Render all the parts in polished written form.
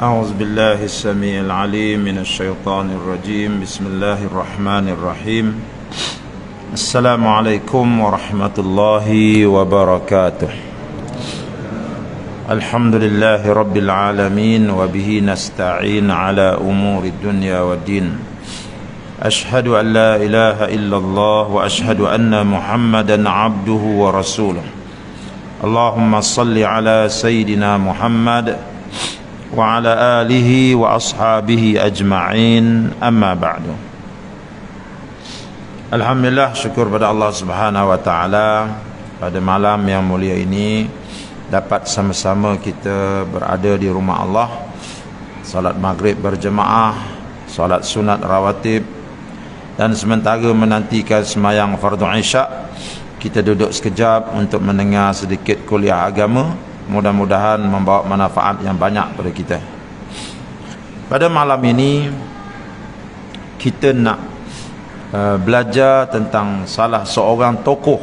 أعوذ بالله السميع العليم من الشيطان الرجيم. بسم الله الرحمن الرحيم. السلام عليكم ورحمة الله وبركاته. الحمد لله رب العالمين وبه نستعين على أمور الدنيا والدين. أشهد أن لا إله إلا الله وأشهد أن محمدا عبده ورسوله. اللهم صل على سيدنا محمد وعلى آله وأصحابه أجمعين. أما بعد. Alhamdulillah, syukur pada Allah Subhanahu wa taala, pada malam yang mulia ini dapat sama-sama kita berada di rumah Allah, salat maghrib berjemaah, salat sunat rawatib, dan sementara menantikan sembahyang fardu isyak, kita duduk sekejap untuk mendengar sedikit kuliah agama. Mudah-mudahan membawa manfaat yang banyak pada kita. Pada malam ini kita nak belajar tentang salah seorang tokoh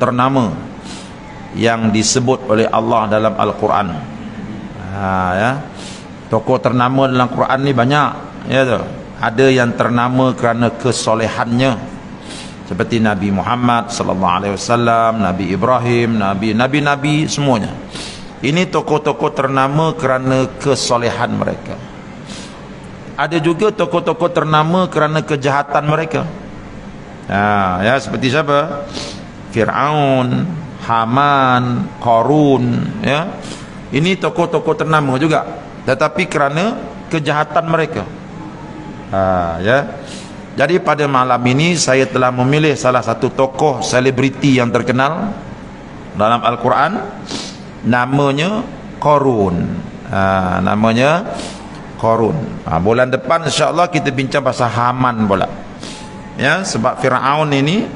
ternama yang disebut oleh Allah dalam Al-Quran. Tokoh ternama dalam Quran ni banyak, ya tu. Ada yang ternama kerana kesolehannya, seperti Nabi Muhammad sallallahu alaihi wasallam, Nabi Ibrahim, nabi-nabi semuanya. Ini tokoh-tokoh ternama kerana kesolehan mereka. Ada juga tokoh-tokoh ternama kerana kejahatan mereka. Ya, seperti siapa? Fir'aun, Haman, Qarun, ya. Ini tokoh-tokoh ternama juga, tetapi kerana kejahatan mereka. Ya. Jadi pada malam ini saya telah memilih salah satu tokoh selebriti yang terkenal dalam Al-Quran. Namanya Qarun. Namanya Qarun. Bulan depan insya-Allah kita bincang pasal Haman pula. Ya, sebab Firaun ini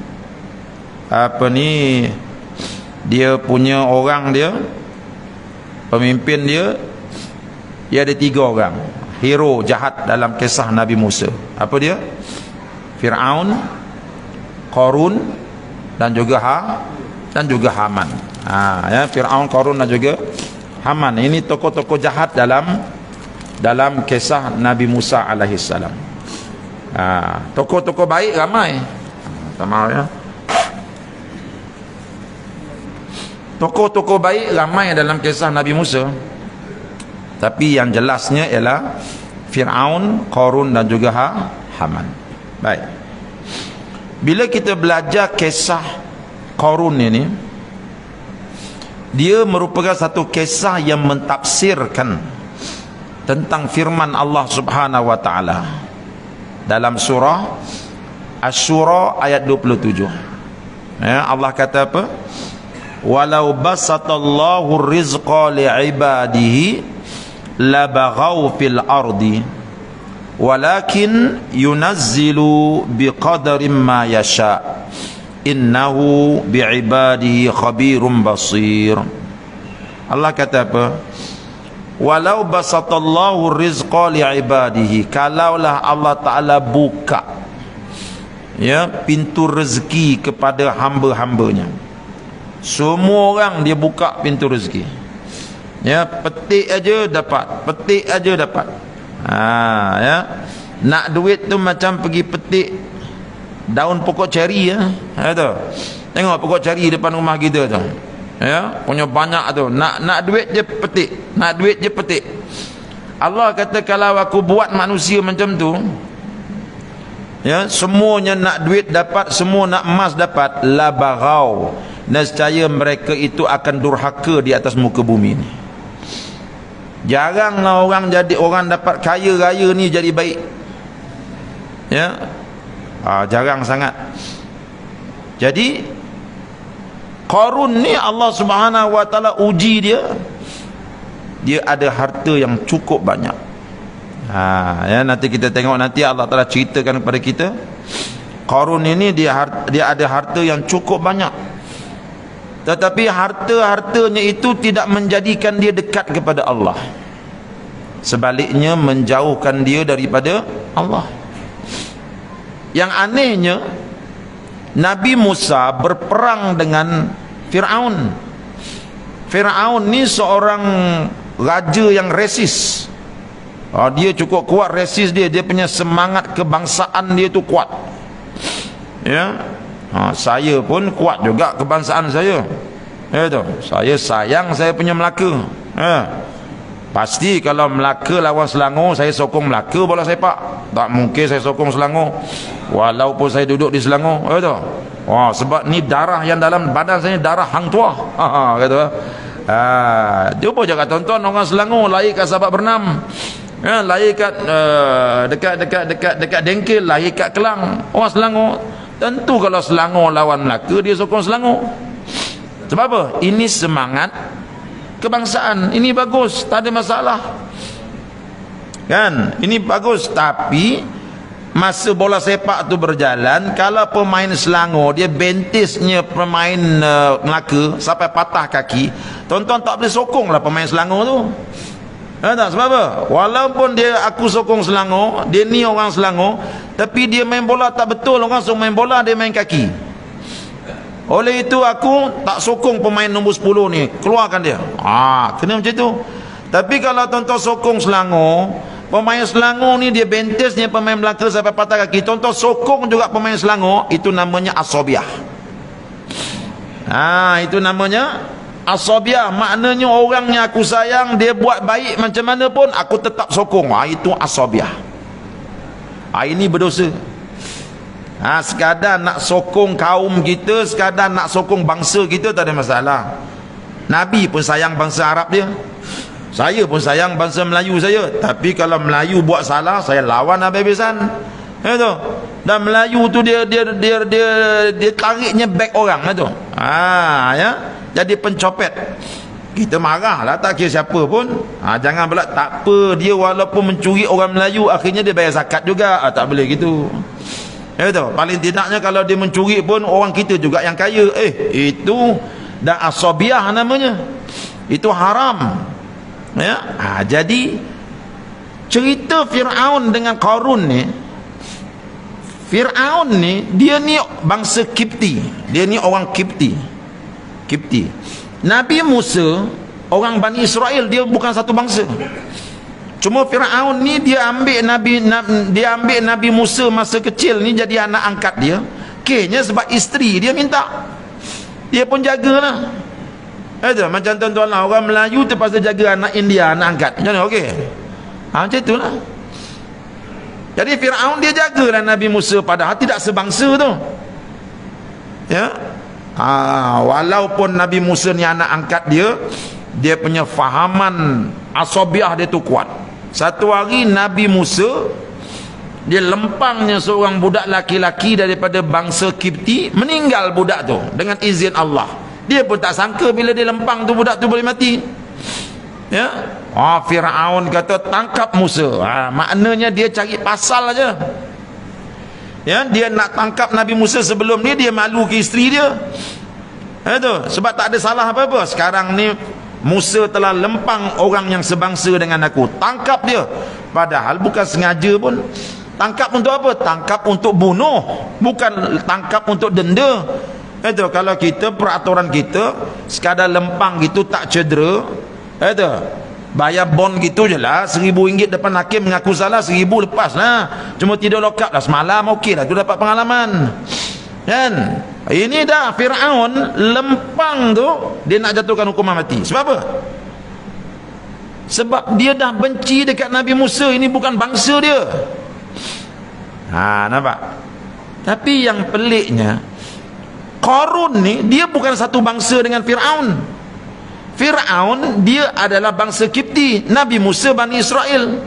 dia punya orang dia, pemimpin dia ada 3 orang hero jahat dalam kisah Nabi Musa. Apa dia? Firaun, Qarun dan juga Haman. Ya, Firaun, Qarun dan juga Haman. Ini tokoh-tokoh jahat dalam kisah Nabi Musa alaihissalam. Tokoh-tokoh baik ramai. Ya. Tokoh-tokoh baik ramai dalam kisah Nabi Musa. Tapi yang jelasnya ialah Firaun, Qarun dan juga Haman. Baik. Bila kita belajar kisah Qarun ini, dia merupakan satu kisah yang mentafsirkan tentang firman Allah Subhanahu wa taala dalam surah Asy-Syura ayat 27. Ya, Allah kata apa? Walau basatallahu rizqa li'ibadihi labaghaw fil ardi walakin yunazzilu biqadarin ma yasha innahu bi'ibadihi khabirum basir. Allah kata apa? Walau basatallahu rizqa li'ibadihi, kalaulah Allah Ta'ala buka, ya, pintu rezeki kepada hamba-hambanya. Semua orang dia buka pintu rezeki. Ya, petik aja dapat. Ya. Nak duit tu macam pergi petik daun pokok ceri, ya. Tu. Tengok pokok ceri depan rumah kita tu. Ya, punya banyak tu. Nak duit je petik. Allah kata kalau aku buat manusia macam tu, ya, semuanya nak duit dapat, semua nak emas dapat, la baghaw, nescaya mereka itu akan durhaka di atas muka bumi ni. Jaranglah orang dapat kaya raya ni jadi baik. Ya. Jarang sangat. Jadi Qarun ni Allah Subhanahu wa taala uji dia. Dia ada harta yang cukup banyak. Ya, nanti kita tengok, nanti Allah Taala ceritakan kepada kita. Qarun ini dia ada harta yang cukup banyak. Tetapi harta-hartanya itu tidak menjadikan dia dekat kepada Allah. Sebaliknya menjauhkan dia daripada Allah. Yang anehnya, Nabi Musa berperang dengan Fir'aun. Fir'aun ni seorang raja yang resis, Dia cukup kuat resist dia punya semangat kebangsaan dia tu kuat. Ya. Saya pun kuat juga kebangsaan saya. Ya tu. Saya sayang saya punya Melaka. Pasti kalau Melaka lawan Selangor, saya sokong Melaka bola sepak. Tak mungkin saya sokong Selangor walaupun saya duduk di Selangor. Ya tu. Sebab ni darah yang dalam badan saya, darah Hang Tuah. Kata. Cuba jangan tonton orang Selangor lari kat Sabak Bernam. Lari kat dekat Dengkil, lari kat Kelang. Orang Selangor, tentu kalau Selangor lawan Melaka, dia sokong Selangor. Sebab apa? Ini semangat kebangsaan. Ini bagus, tak ada masalah. Kan? Ini bagus. Tapi masa bola sepak tu berjalan, kalau pemain Selangor dia bentisnya pemain Melaka sampai patah kaki, tonton tak boleh sokong lah pemain Selangor tu. Tak, sebab apa? Walaupun aku sokong Selangor, dia ni orang Selangor, tapi dia main bola tak betul. Orang suruh main bola, dia main kaki. Oleh itu aku tak sokong pemain nombor 10 ni, keluarkan dia. Kena macam tu. Tapi kalau tonton sokong Selangor, pemain Selangor ni dia bentisnya pemain Melaka sampai patah kaki, tonton sokong juga pemain Selangor, itu namanya asobiah. Itu namanya asobiah. Maknanya orang yang aku sayang, dia buat baik macam mana pun aku tetap sokong. Itu asobiah. Ini berdosa. Sekadar nak sokong kaum kita, sekadar nak sokong bangsa kita, tak ada masalah. Nabi pun sayang bangsa Arab dia, saya pun sayang bangsa Melayu saya. Tapi kalau Melayu buat salah, saya lawan habis-habisan. Tu. Dan Melayu tu dia tariknya back orang tu. Ya. Jadi pencopet. Kita marah lah, tak kira siapa pun. Jangan pula tak apa, dia walaupun mencuri orang Melayu, akhirnya dia bayar zakat juga. Tak boleh gitu. Tu. Paling tidaknya kalau dia mencuri pun orang kita juga yang kaya. Itu dah asobiah namanya. Itu haram. Ya. Jadi cerita Fir'aun dengan Qarun ni, Fir'aun ni, dia ni bangsa Kipti. Dia ni orang Kipti. Nabi Musa orang Bani Israel, dia bukan satu bangsa. Cuma Fir'aun ni dia ambil Nabi Musa masa kecil ni jadi anak angkat dia. Kayaknya sebab isteri dia minta, dia pun jagalah. Macam tuan-tuan lah, orang Melayu terpaksa jaga anak India, anak angkat. Macam mana? Okey. Macam itulah. Jadi Fir'aun dia jagalah Nabi Musa, padahal tidak sebangsa tu. Ya. Walaupun Nabi Musa ni anak angkat dia punya fahaman asobiah dia tu kuat. Satu hari Nabi Musa, dia lempangnya seorang budak laki-laki daripada bangsa Kipti, meninggal budak tu dengan izin Allah. Dia pun tak sangka bila dia lempang tu budak tu boleh mati. Ya. Fir'aun kata tangkap Musa. Maknanya dia cari pasal aja. Ya, dia nak tangkap Nabi Musa. Sebelum ni dia malu ke isteri dia. Sebab tak ada salah apa-apa. Sekarang ni Musa telah lempang orang yang sebangsa dengan aku, tangkap dia. Padahal bukan sengaja pun. Tangkap untuk apa? Tangkap untuk bunuh, bukan tangkap untuk denda. Kalau kita, peraturan kita, sekadar lempang gitu tak cedera, bayar bond gitu je lah, RM1,000 depan hakim, mengaku salah, RM1,000 lepas lah. Cuma tidur lokap lah semalam, okey lah, tu dapat pengalaman. Kan? Ini dah Fir'aun lempang tu, dia nak jatuhkan hukuman mati. Sebab apa? Sebab dia dah benci dekat Nabi Musa. Ini bukan bangsa dia. Nampak? Tapi yang peliknya, Qarun ni dia bukan satu bangsa dengan Fir'aun. Fir'aun dia adalah bangsa Kipti, Nabi Musa Bani Israel.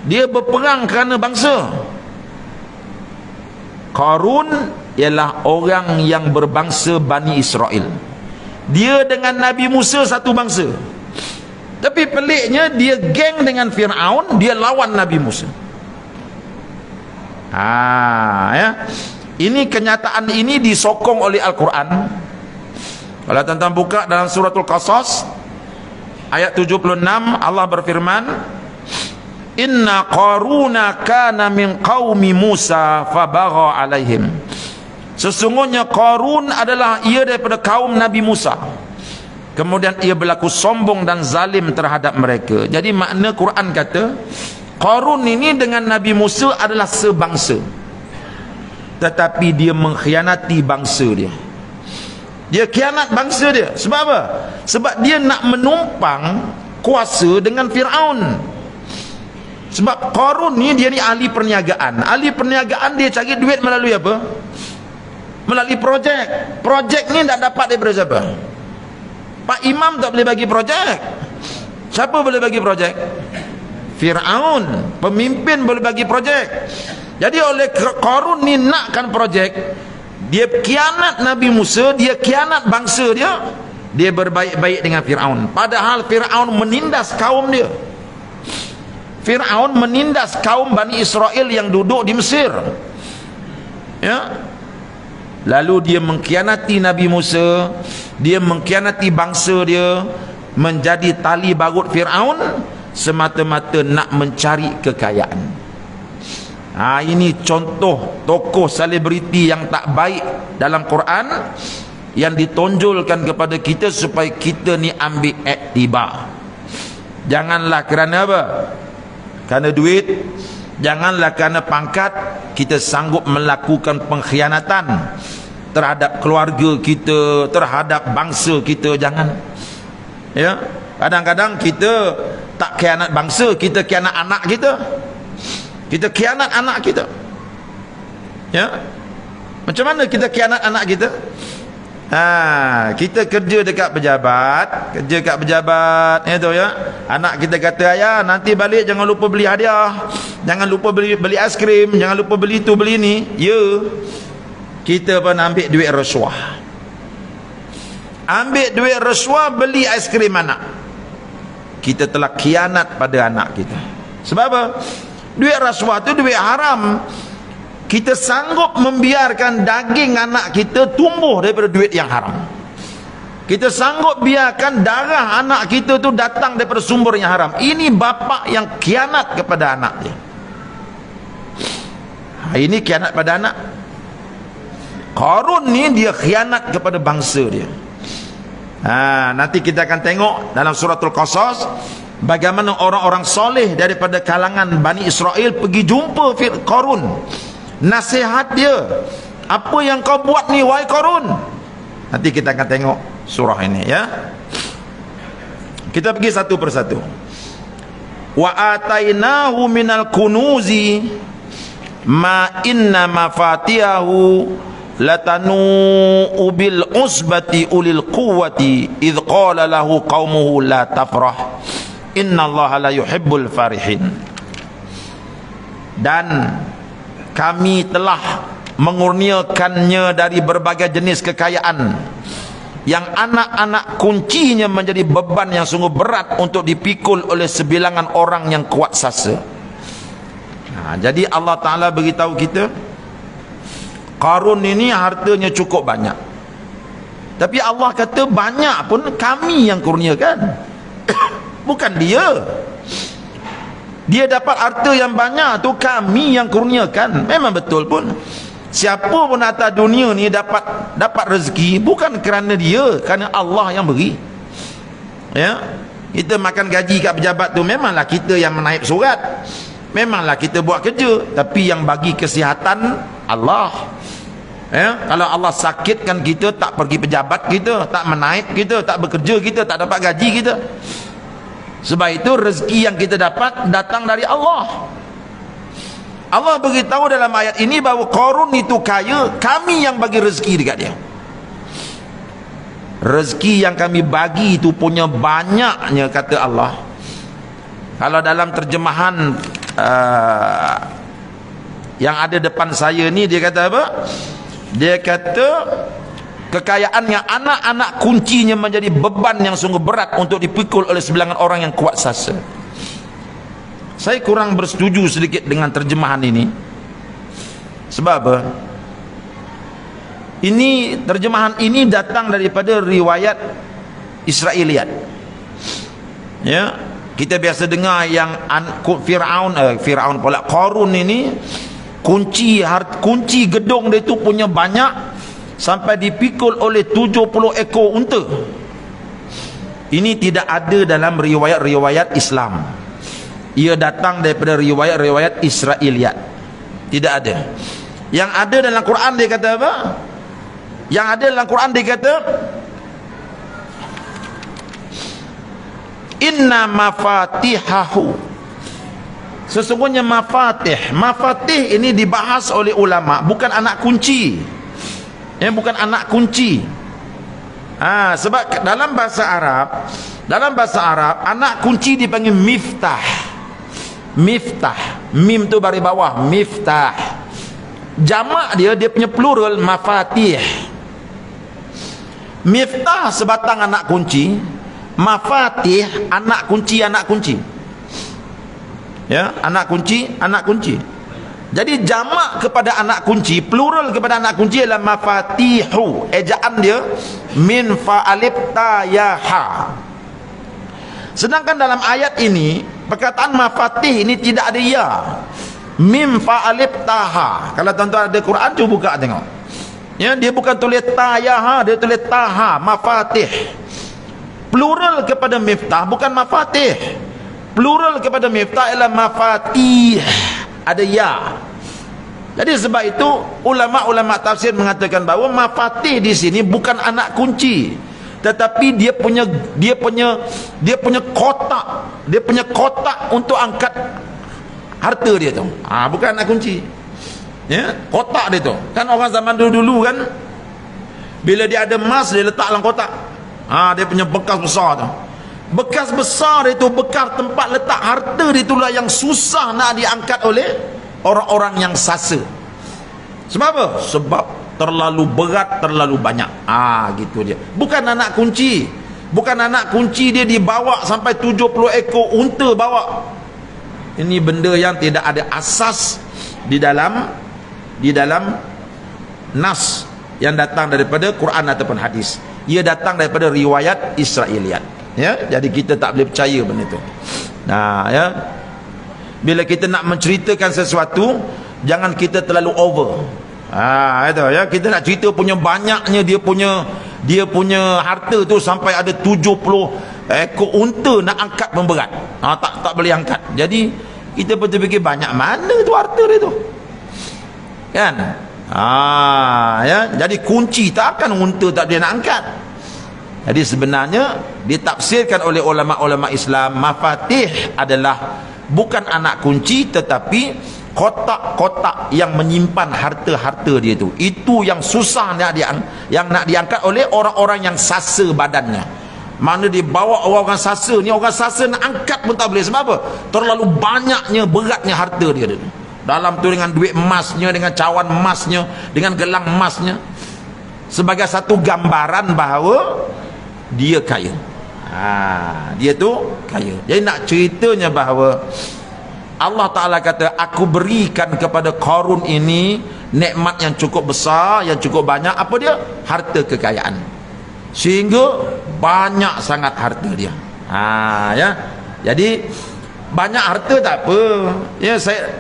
Dia berperang kerana bangsa. Qarun ialah orang yang berbangsa Bani Israel. Dia dengan Nabi Musa satu bangsa. Tapi peliknya dia geng dengan Fir'aun, dia lawan Nabi Musa. Ya. Ini kenyataan ini disokong oleh Al-Quran. Kalau tuan-tuan buka dalam suratul Qasas ayat 76, Allah berfirman, Inna Qaruna kana min qaumi Musa fabagha alaihim. Sesungguhnya Qarun adalah ia daripada kaum Nabi Musa, kemudian ia berlaku sombong dan zalim terhadap mereka. Jadi makna Quran kata, Qarun ini dengan Nabi Musa adalah sebangsa, tetapi dia mengkhianati bangsa dia. Dia khianat bangsa dia. Sebab apa? Sebab dia nak menumpang kuasa dengan Fir'aun. Sebab Qarun ni dia ni ahli perniagaan. Ahli perniagaan dia cari duit melalui apa? Melalui projek. Projek ni tak dapat daripada siapa? Pak Imam tak boleh bagi projek. Siapa boleh bagi projek? Fir'aun. Pemimpin boleh bagi projek. Jadi oleh Qarun ni nakkan projek, dia khianat Nabi Musa, dia khianat bangsa dia, dia berbaik-baik dengan Fir'aun. Padahal Fir'aun menindas kaum dia. Fir'aun menindas kaum Bani Israel yang duduk di Mesir, ya. Lalu dia mengkhianati Nabi Musa, dia mengkhianati bangsa dia, menjadi tali barut Fir'aun semata-mata nak mencari kekayaan. Ini contoh tokoh selebriti yang tak baik dalam Quran, yang ditonjolkan kepada kita supaya kita ni ambil iktibar. Janganlah kerana apa? Kerana duit, janganlah kerana pangkat kita sanggup melakukan pengkhianatan terhadap keluarga kita, terhadap bangsa kita. Jangan, ya. Kadang-kadang kita tak khianat bangsa, kita khianat anak kita. Kita khianat anak kita, ya. Macam mana kita khianat anak kita? Kita kerja dekat pejabat, itu, ya. Anak kita kata, ayah nanti balik jangan lupa beli hadiah, jangan lupa beli aiskrim, jangan lupa beli tu beli ni. Ya, kita pun ambil duit rasuah, ambil duit rasuah beli aiskrim anak. Kita telah khianat pada anak kita. Sebab apa? Duit rasuah tu duit haram. Kita sanggup membiarkan daging anak kita tumbuh daripada duit yang haram. Kita sanggup biarkan darah anak kita tu datang daripada sumber yang haram. Ini bapa yang khianat kepada anak dia. Ini khianat pada anak. Qarun ni dia khianat kepada bangsa dia. Nanti kita akan tengok dalam suratul Qasas bagaimana orang-orang soleh daripada kalangan Bani Israel pergi jumpa Qarun. Nasihat dia, apa yang kau buat ni wahai Qarun? Nanti kita akan tengok surah ini, ya. Kita pergi satu persatu. Wa atainahu minal kunuzi ma inna mafatihahu latanu bil usbati ulil quwwati idh qala lahu qaumuhu la tafrah innallaha la yuhibbul farihin. Dan kami telah mengurniakannya dari berbagai jenis kekayaan yang anak-anak kuncinya menjadi beban yang sungguh berat untuk dipikul oleh sebilangan orang yang kuat sasa. Jadi Allah Ta'ala beritahu kita, Qarun ini hartanya cukup banyak, tapi Allah kata banyak pun kami yang kurniakan. Bukan dia. Dia dapat harta yang banyak tu kami yang kurniakan. Memang betul pun, siapa pun atas dunia ni dapat rezeki bukan kerana dia, kerana Allah yang beri, ya. Kita makan gaji kat pejabat tu memanglah kita yang menaip surat, memanglah kita buat kerja, tapi yang bagi kesihatan Allah, ya. Kalau Allah sakitkan kita, tak pergi pejabat kita, tak menaip kita, tak bekerja kita, tak dapat gaji kita. Sebab itu rezeki yang kita dapat datang dari Allah. Allah beritahu dalam ayat ini bahawa Qarun itu kaya, kami yang bagi rezeki dekat dia. Rezeki yang kami bagi itu punya banyaknya, kata Allah. Kalau dalam terjemahan yang ada depan saya ni, dia kata apa? Dia kata kekayaan yang anak-anak kuncinya menjadi beban yang sungguh berat untuk dipikul oleh sebilangan orang yang kuat sasa. Saya kurang bersetuju sedikit dengan terjemahan ini. Sebab apa? Ini terjemahan ini datang daripada riwayat Israiliyat, ya. Kita biasa dengar yang Fir'aun pula, Qarun ini kunci gedung dia itu punya banyak, sampai dipikul oleh 70 ekor unta. Ini tidak ada dalam riwayat-riwayat Islam. ia datang daripada riwayat-riwayat Israiliyat. Tidak ada. Yang ada dalam Quran dia kata apa? Yang ada dalam Quran dia kata inna mafatihahu, sesungguhnya mafatih ini dibahas oleh ulama, bukan anak kunci. Bukan anak kunci. Sebab dalam bahasa Arab anak kunci dipanggil miftah. Mim tu baris bawah, miftah. Jamak dia punya plural mafatih. Miftah sebatang anak kunci, mafatih anak kunci. Anak kunci. Jadi jamak kepada anak kunci, plural kepada anak kunci adalah mafatihu. Ejaan dia min fa'alib tayaha. Sedangkan dalam ayat ini perkataan mafatih ini tidak ada ya. Mim fa'alib taha. Kalau tuan-tuan ada Quran, cuba buka tengok. Dia bukan tulis tayaha, dia tulis taha, mafatih. Plural kepada miftah bukan mafatih. Plural kepada miftah ialah mafatih. Ada ya. Jadi sebab itu ulama-ulama tafsir mengatakan bahawa mafatih di sini bukan anak kunci, tetapi dia punya kotak untuk angkat harta dia tu. Bukan anak kunci. Kotak dia tu. Kan orang zaman dulu kan, bila dia ada emas dia letak dalam kotak. Dia punya bekas besar tu. Bekas besar itu bekas tempat letak harta itulah yang susah nak diangkat oleh orang-orang yang sasa. Sebab apa? Sebab terlalu berat, terlalu banyak. Gitu dia. Bukan anak kunci. Bukan anak kunci dia dibawa sampai 70 ekor unta bawa. Ini benda yang tidak ada asas di dalam nas yang datang daripada Quran ataupun hadis. Ia datang daripada riwayat Israiliyat. Jadi kita tak boleh percaya benda itu. Bila kita nak menceritakan sesuatu, jangan kita terlalu over. Kita nak cerita punya banyaknya dia punya harta tu sampai ada 70 ekor unta nak angkat pemberat. Tak boleh angkat. Jadi kita berfikir banyak mana tu harta dia tu. Kan? Jadi kunci tak akan unta tak boleh nak angkat. Jadi sebenarnya ditafsirkan oleh ulama-ulama Islam, mafatih adalah bukan anak kunci tetapi kotak-kotak yang menyimpan harta-harta dia tu. Itu yang susah nak diangkat oleh orang-orang yang sasa badannya. Mana dibawa orang sasa ni, orang sasa nak angkat pun tak boleh. Sebab apa? Terlalu banyaknya, beratnya harta dia tu. Dalam tu dengan duit emasnya, dengan cawan emasnya, dengan gelang emasnya, sebagai satu gambaran bahawa dia kaya. Dia tu kaya. Jadi nak ceritanya bahawa Allah Ta'ala kata, aku berikan kepada Qarun ini nikmat yang cukup besar, yang cukup banyak. Apa dia? Harta kekayaan. Sehingga banyak sangat harta dia. Jadi banyak harta tak apa.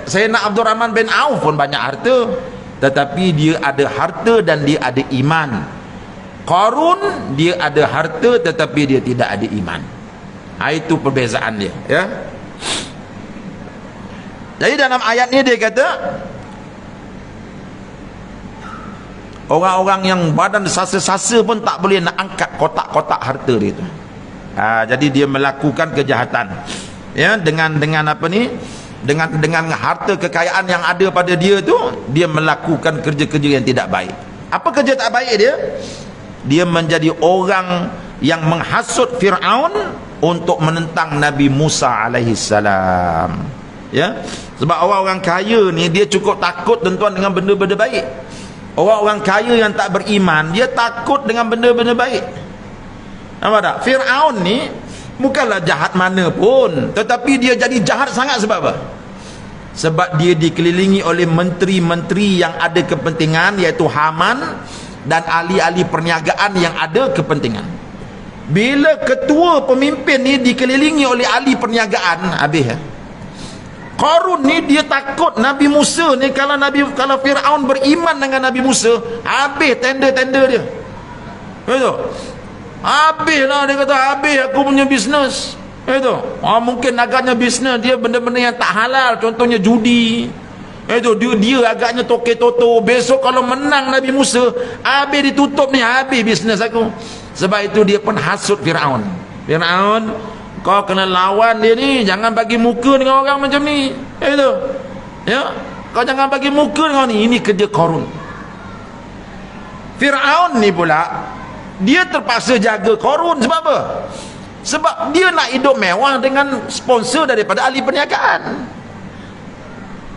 Saya nak Abdul Rahman bin Auf pun banyak harta, tetapi dia ada harta dan dia ada iman. Qarun dia ada harta tetapi dia tidak ada iman. Itu perbezaan dia. Jadi dalam ayat ni dia kata orang-orang yang badan sasa-sasa pun tak boleh nak angkat kotak-kotak harta dia tu. Jadi dia melakukan kejahatan. Dengan apa ni? Dengan harta kekayaan yang ada pada dia tu, dia melakukan kerja-kerja yang tidak baik. Apa kerja tak baik dia? Dia menjadi orang yang menghasut Fir'aun untuk menentang Nabi Musa alaihi salam. Sebab orang-orang kaya ni dia cukup takut tuan-tuan dengan benda-benda baik. Orang-orang kaya yang tak beriman, dia takut dengan benda-benda baik. Nampak tak? Fir'aun ni bukanlah jahat mana pun, tetapi dia jadi jahat sangat sebab apa? Sebab dia dikelilingi oleh menteri-menteri yang ada kepentingan, iaitu Haman dan ahli-ahli perniagaan yang ada kepentingan. Bila ketua pemimpin ni dikelilingi oleh ahli perniagaan, habis. Qarun ni dia takut Nabi Musa ni, kalau Fir'aun beriman dengan Nabi Musa, habis tender-tender dia. Betul? Habislah dia kata, habis aku punya bisnes. Itu. Mungkin agaknya bisnes dia benda-benda yang tak halal, contohnya judi. Itu dia agaknya toke toto. Besok kalau menang Nabi Musa, habis ditutup ni, habis bisnes aku. Sebab itu dia pun hasut Firaun. Firaun, kau kena lawan dia ni, jangan bagi muka dengan orang macam ni. Itu. Ya, kau jangan bagi muka dengan ni. Ini kerja Qarun. Firaun ni pula, dia terpaksa jaga Qarun sebab apa? Sebab dia nak hidup mewah dengan sponsor daripada ahli perniagaan.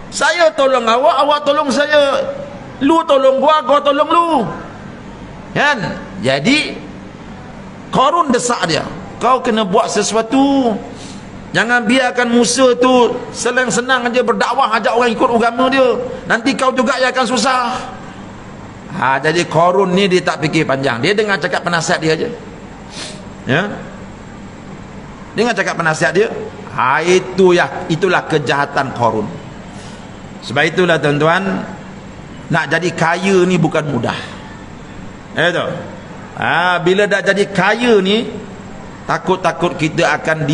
Saya tolong awak, awak tolong saya. Lu tolong gua tolong lu. Kan? Jadi Qarun desak dia, kau kena buat sesuatu. Jangan biarkan Musa tu senang-senang aja berdakwah, ajak orang ikut agama dia. Nanti kau juga yang akan susah. Jadi Qarun ni dia tak fikir panjang. Dia dengar cakap penasihat dia aja. Ya. Dengan cakap penasihat dia, itulah kejahatan Qarun. Sebab itulah tuan-tuan, nak jadi kaya ni bukan mudah. Itu. Bila dah jadi kaya ni, takut-takut kita akan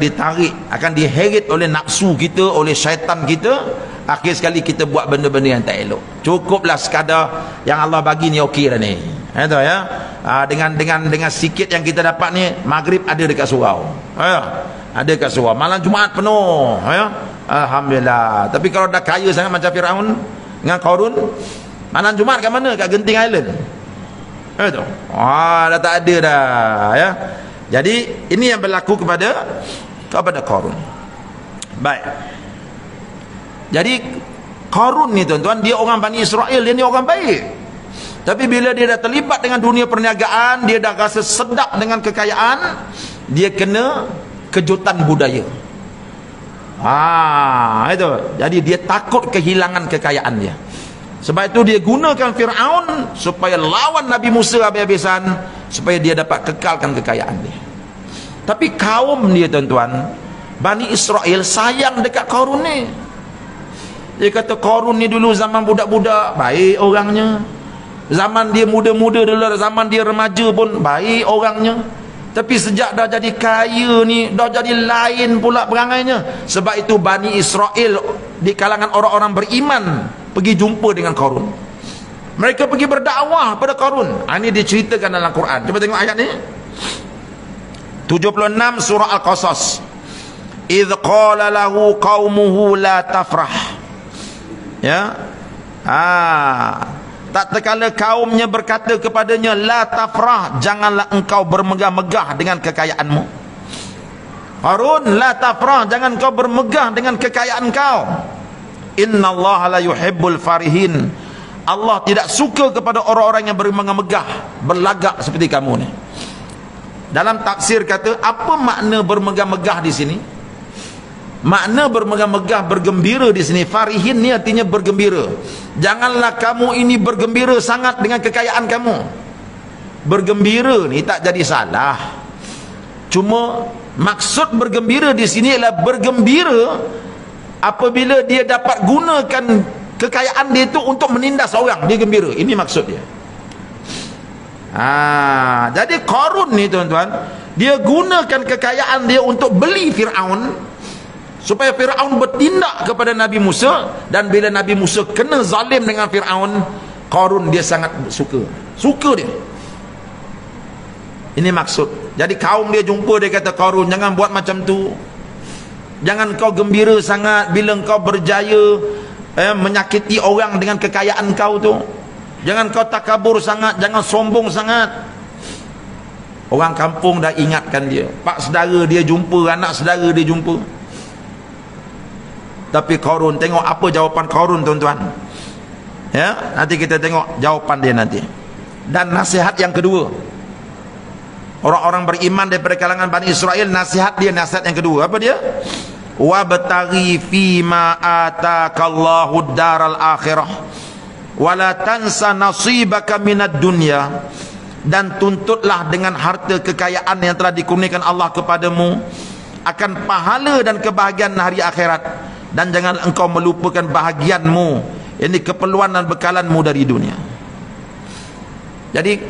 ditarik, akan diheret oleh nafsu kita, oleh syaitan kita. Akhir sekali kita buat benda-benda yang tak elok. Cukuplah sekadar yang Allah bagi ni, okey dah ni. Itu ya. Dengan sikit yang kita dapat ni, maghrib ada dekat surau. Ya. Ada dekat surau. Malam Jumaat penuh. Ya. Alhamdulillah. Tapi kalau dah kaya sangat macam Firaun dengan Qarun, malam Jumaat kat mana? Kat Genting Island. Itu. Dah tak ada dah. Ya. Jadi ini yang berlaku kepada Qarun. Baik. Jadi Qarun ni tuan-tuan, dia orang Bani Israel, dia ni orang baik. Tapi bila dia dah terlibat dengan dunia perniagaan, dia dah rasa sedap dengan kekayaan, dia kena kejutan budaya. Itu. Jadi dia takut kehilangan kekayaan dia. Sebab itu dia gunakan Firaun supaya lawan Nabi Musa habis-habisan, supaya dia dapat kekalkan kekayaan dia. Tapi kaum dia tuan-tuan, Bani Israel sayang dekat Qarun ni. Dia kata Qarun ni dulu zaman budak-budak baik orangnya, zaman dia muda-muda dulu, zaman dia remaja pun baik orangnya. Tapi sejak dah jadi kaya ni, dah jadi lain pula perangainya. Sebab itu Bani Israel di kalangan orang-orang beriman pergi jumpa dengan Qarun. Mereka pergi berdakwah pada Qarun. Ini diceritakan dalam Quran. Cuba tengok ayat ni, 76 surah Al-Qasas. Idh qala lahu qaumuhu la tafrah. Ya. Tak terkala kaumnya berkata kepadanya, la tafrah, janganlah engkau bermegah-megah dengan kekayaanmu. Qarun, la tafrah, jangan kau bermegah dengan kekayaan kau. Innallaha la yuhibbul farihin. Allah tidak suka kepada orang-orang yang bermegah-megah, berlagak seperti kamu ni. Dalam tafsir kata, apa makna bermegah-megah di sini? Makna bermegah-megah, bergembira di sini. Farihin ni artinya bergembira. Janganlah kamu ini bergembira sangat dengan kekayaan kamu. Bergembira ni tak jadi salah. Cuma maksud bergembira di sini adalah bergembira apabila dia dapat gunakan kekayaan dia itu untuk menindas orang, dia gembira. Ini maksud dia. Jadi Qarun ni tuan-tuan, dia gunakan kekayaan dia untuk beli Firaun, supaya Firaun bertindak kepada Nabi Musa. Dan bila Nabi Musa kena zalim dengan Firaun, Qarun dia sangat suka dia. Ini maksud. Jadi kaum dia jumpa, dia kata, Qarun, jangan buat macam tu. Jangan kau gembira sangat bila kau berjaya menyakiti orang dengan kekayaan kau tu. Jangan kau takabur sangat, jangan sombong sangat. Orang kampung dah ingatkan dia, pak saudara dia jumpa, anak saudara dia jumpa. Tapi Qarun, tengok apa jawapan Qarun tuan-tuan. Ya, nanti kita tengok jawapan dia nanti. Dan nasihat yang kedua, orang-orang beriman daripada kalangan Bani Israel, nasihat yang kedua, apa dia? Wabtaghi fima atakallahu daral akhirah wala tansa nasibaka minad dunya. Dan tuntutlah dengan harta kekayaan yang telah dikurniakan Allah kepadamu akan pahala dan kebahagiaan hari akhirat, dan jangan engkau melupakan bahagianmu, ini keperluan dan bekalanmu dari dunia. Jadi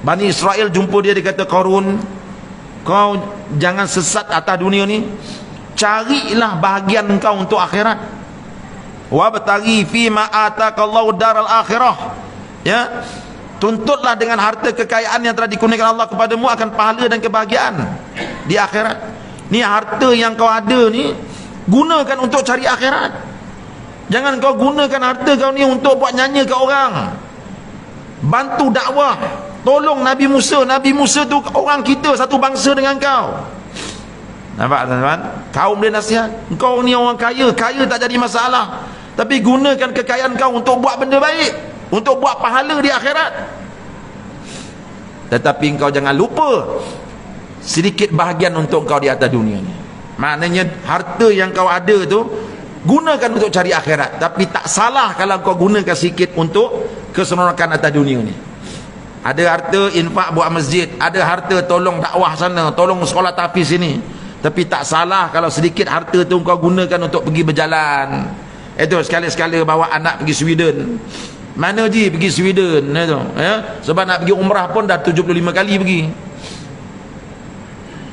Bani Israel jumpa dia, dia kata, Qarun, Kau jangan sesat atas dunia ni. Carilah bahagian engkau untuk akhirat. Wabtaghi fima ataqallahu daral akhirah. Ya, tuntutlah dengan harta kekayaan yang telah dikurniakan Allah kepadamu akan pahala dan kebahagiaan di akhirat. Ni harta yang kau ada ni, gunakan untuk cari akhirat. Jangan kau gunakan harta kau ni untuk buat nyanyi ke orang, bantu dakwah, tolong Nabi Musa. Nabi Musa tu orang kita, satu bangsa dengan kau. Nampak tuan-tuan? Kaum dia nasihat, kau ni orang kaya, kaya tak jadi masalah, tapi gunakan kekayaan kau untuk buat benda baik, untuk buat pahala di akhirat. Tetapi kau jangan lupa sedikit bahagian untuk kau di atas dunia ni. Maknanya harta yang kau ada tu gunakan untuk cari akhirat, tapi tak salah kalau kau gunakan sikit untuk keseronokan atas dunia ni. Ada harta infak buat masjid, ada harta tolong dakwah sana, tolong sekolah tahfiz sini. Tapi tak salah kalau sedikit harta tu kau gunakan untuk pergi berjalan. Itu sekali-sekala bawa anak pergi Sweden. Mana je pergi Sweden itu, ya? Sebab nak pergi umrah pun dah 75 kali pergi.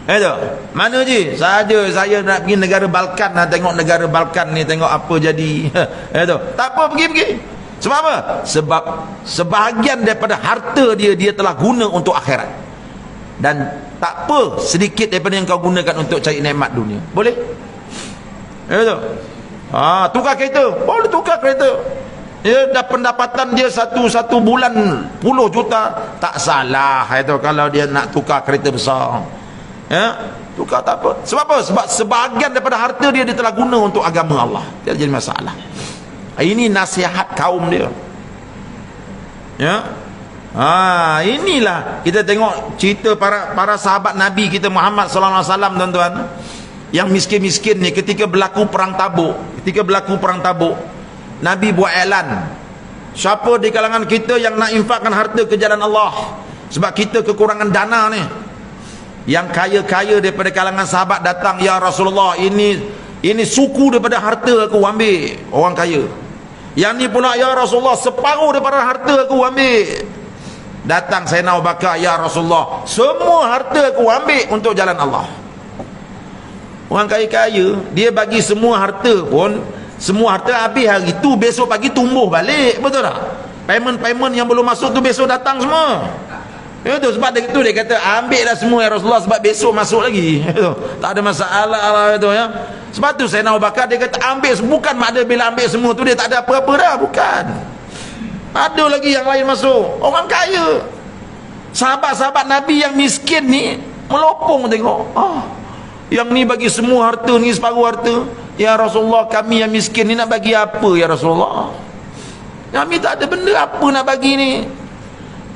Itu mana je saja saya nak pergi negara Balkan, nak tengok negara Balkan ni, tengok apa jadi. Itu tak apa, pergi. Sebab apa? Sebab sebahagian daripada harta dia telah guna untuk akhirat. Dan tak apa sedikit daripada yang kau gunakan untuk cari nikmat dunia. Boleh? Itu. Tukar kereta, boleh tukar kereta. Ya, dah pendapatan dia satu bulan 10 juta, tak salah itu kalau dia nak tukar kereta besar. Ya, tukar tak apa. Sebab apa? Sebab sebahagian daripada harta dia telah guna untuk agama Allah. Tidak jadi masalah. Ini nasihat kaum dia. Ya. Inilah kita tengok cerita para sahabat Nabi kita Muhammad sallallahu alaihi wasallam, tuan-tuan. Yang miskin-miskin ni ketika berlaku perang Tabuk, Nabi buat iklan, siapa di kalangan kita yang nak infakkan harta ke jalan Allah, sebab kita kekurangan dana ni. Yang kaya-kaya daripada kalangan sahabat datang, ya Rasulullah, ini suku daripada harta aku ambil, orang kaya. Yang ni pula, ya Rasulullah, separuh daripada harta aku ambil. Datang Sayyidina Abu Bakar, ya Rasulullah, semua harta aku ambil untuk jalan Allah. Orang kaya-kaya dia bagi semua harta pun, semua harta habis hari tu, besok pagi tumbuh balik, betul tak? Payment yang belum masuk tu besok datang semua. Itu sebab itu dia kata ambil dah semua ya Rasulullah, sebab besok masuk lagi. Itu tak ada masalah lah itu, ya. Sebab tu Sayyidina Abu Bakar dia kata ambil, bukan makna bila ambil semua tu dia tak ada apa-apa dah, bukan. Ada lagi yang lain masuk. Orang kaya, sahabat-sahabat Nabi yang miskin ni melopong tengok. Yang ni bagi semua harta ni, separuh harta. Ya Rasulullah, kami yang miskin ni nak bagi apa ya Rasulullah? Kami tak ada benda apa nak bagi ni.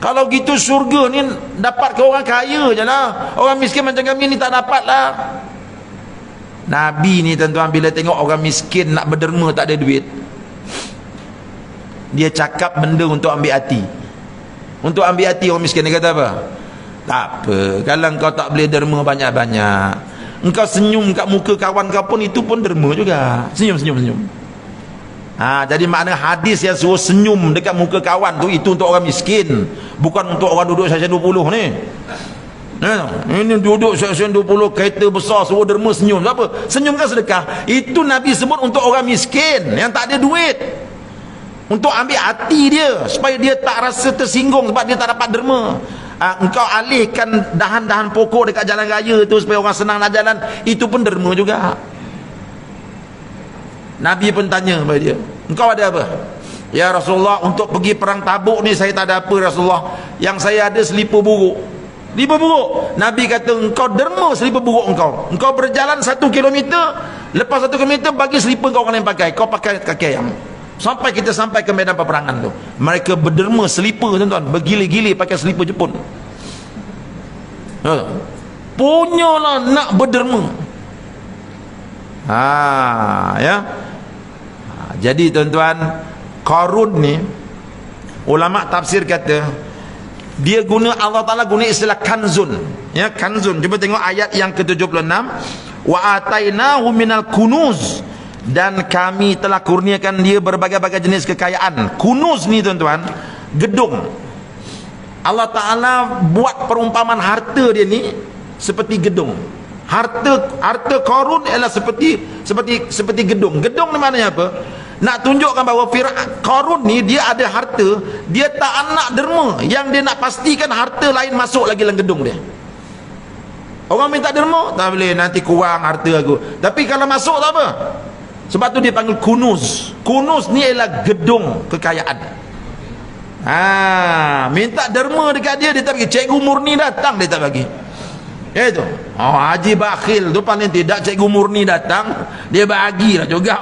Kalau gitu syurga ni dapat ke orang kaya je lah. Orang miskin macam kami ni tak dapat lah. Nabi ni tuan-tuan, bila tengok orang miskin nak berderma tak ada duit, dia cakap benda untuk ambil hati. Untuk ambil hati orang miskin. Dia kata apa? Tak apa, kalau kau tak boleh derma banyak-banyak, engkau senyum kat muka kawan kau pun, itu pun derma juga. Senyum. Jadi makna hadis yang suruh senyum dekat muka kawan tu, itu untuk orang miskin, bukan untuk orang duduk seksyen 20 ni. Ini duduk seksyen 20 kereta besar suruh derma senyum. Apa? Senyum kan sedekah. Itu Nabi sebut untuk orang miskin yang tak ada duit, untuk ambil hati dia supaya dia tak rasa tersinggung sebab dia tak dapat derma. Engkau alihkan dahan-dahan pokok dekat jalan raya tu supaya orang senang nak jalan, itu pun derma juga. Nabi pun tanya kepada dia, engkau ada apa? Ya Rasulullah, untuk pergi perang Tabuk ni saya tak ada apa Rasulullah, yang saya ada selipar buruk. Nabi kata, engkau derma selipar buruk engkau berjalan 1 kilometer, lepas 1 kilometer bagi selipar kau orang lain pakai, kau pakai kaki ayam. Sampai kita sampai ke medan peperangan tu, mereka berderma selipar, tuan-tuan, bergili-gili pakai selipar Jepun. Punyalah nak berderma. Ya. Jadi tuan-tuan, Qarun ni ulama tafsir kata dia guna, Allah Ta'ala guna istilah kanzun. Ya, kanzun. Cuba tengok ayat yang ke-76. Wa atainahu minal kunuz, dan kami telah kurniakan dia berbagai-bagai jenis kekayaan. Kunuz ni tuan-tuan, gedung. Allah Ta'ala buat perumpamaan harta dia ni seperti gedung. Harta Qarun ialah seperti gedung. Gedung ni maknanya apa? Nak tunjukkan bahawa Qarun ni dia ada harta, dia tak nak derma. Yang dia nak pastikan harta lain masuk lagi dalam gedung dia. Orang minta derma, tak boleh, nanti kurang harta aku. Tapi kalau masuk tak apa. Sebab tu dia panggil kunuz. Kunuz ni ialah gedung kekayaan. Minta derma dekat dia tak bagi. Cikgu Murni datang, dia tak bagi. Itu. Haji bakhil tu paling tidak Cikgu Murni datang, dia bagilah juga.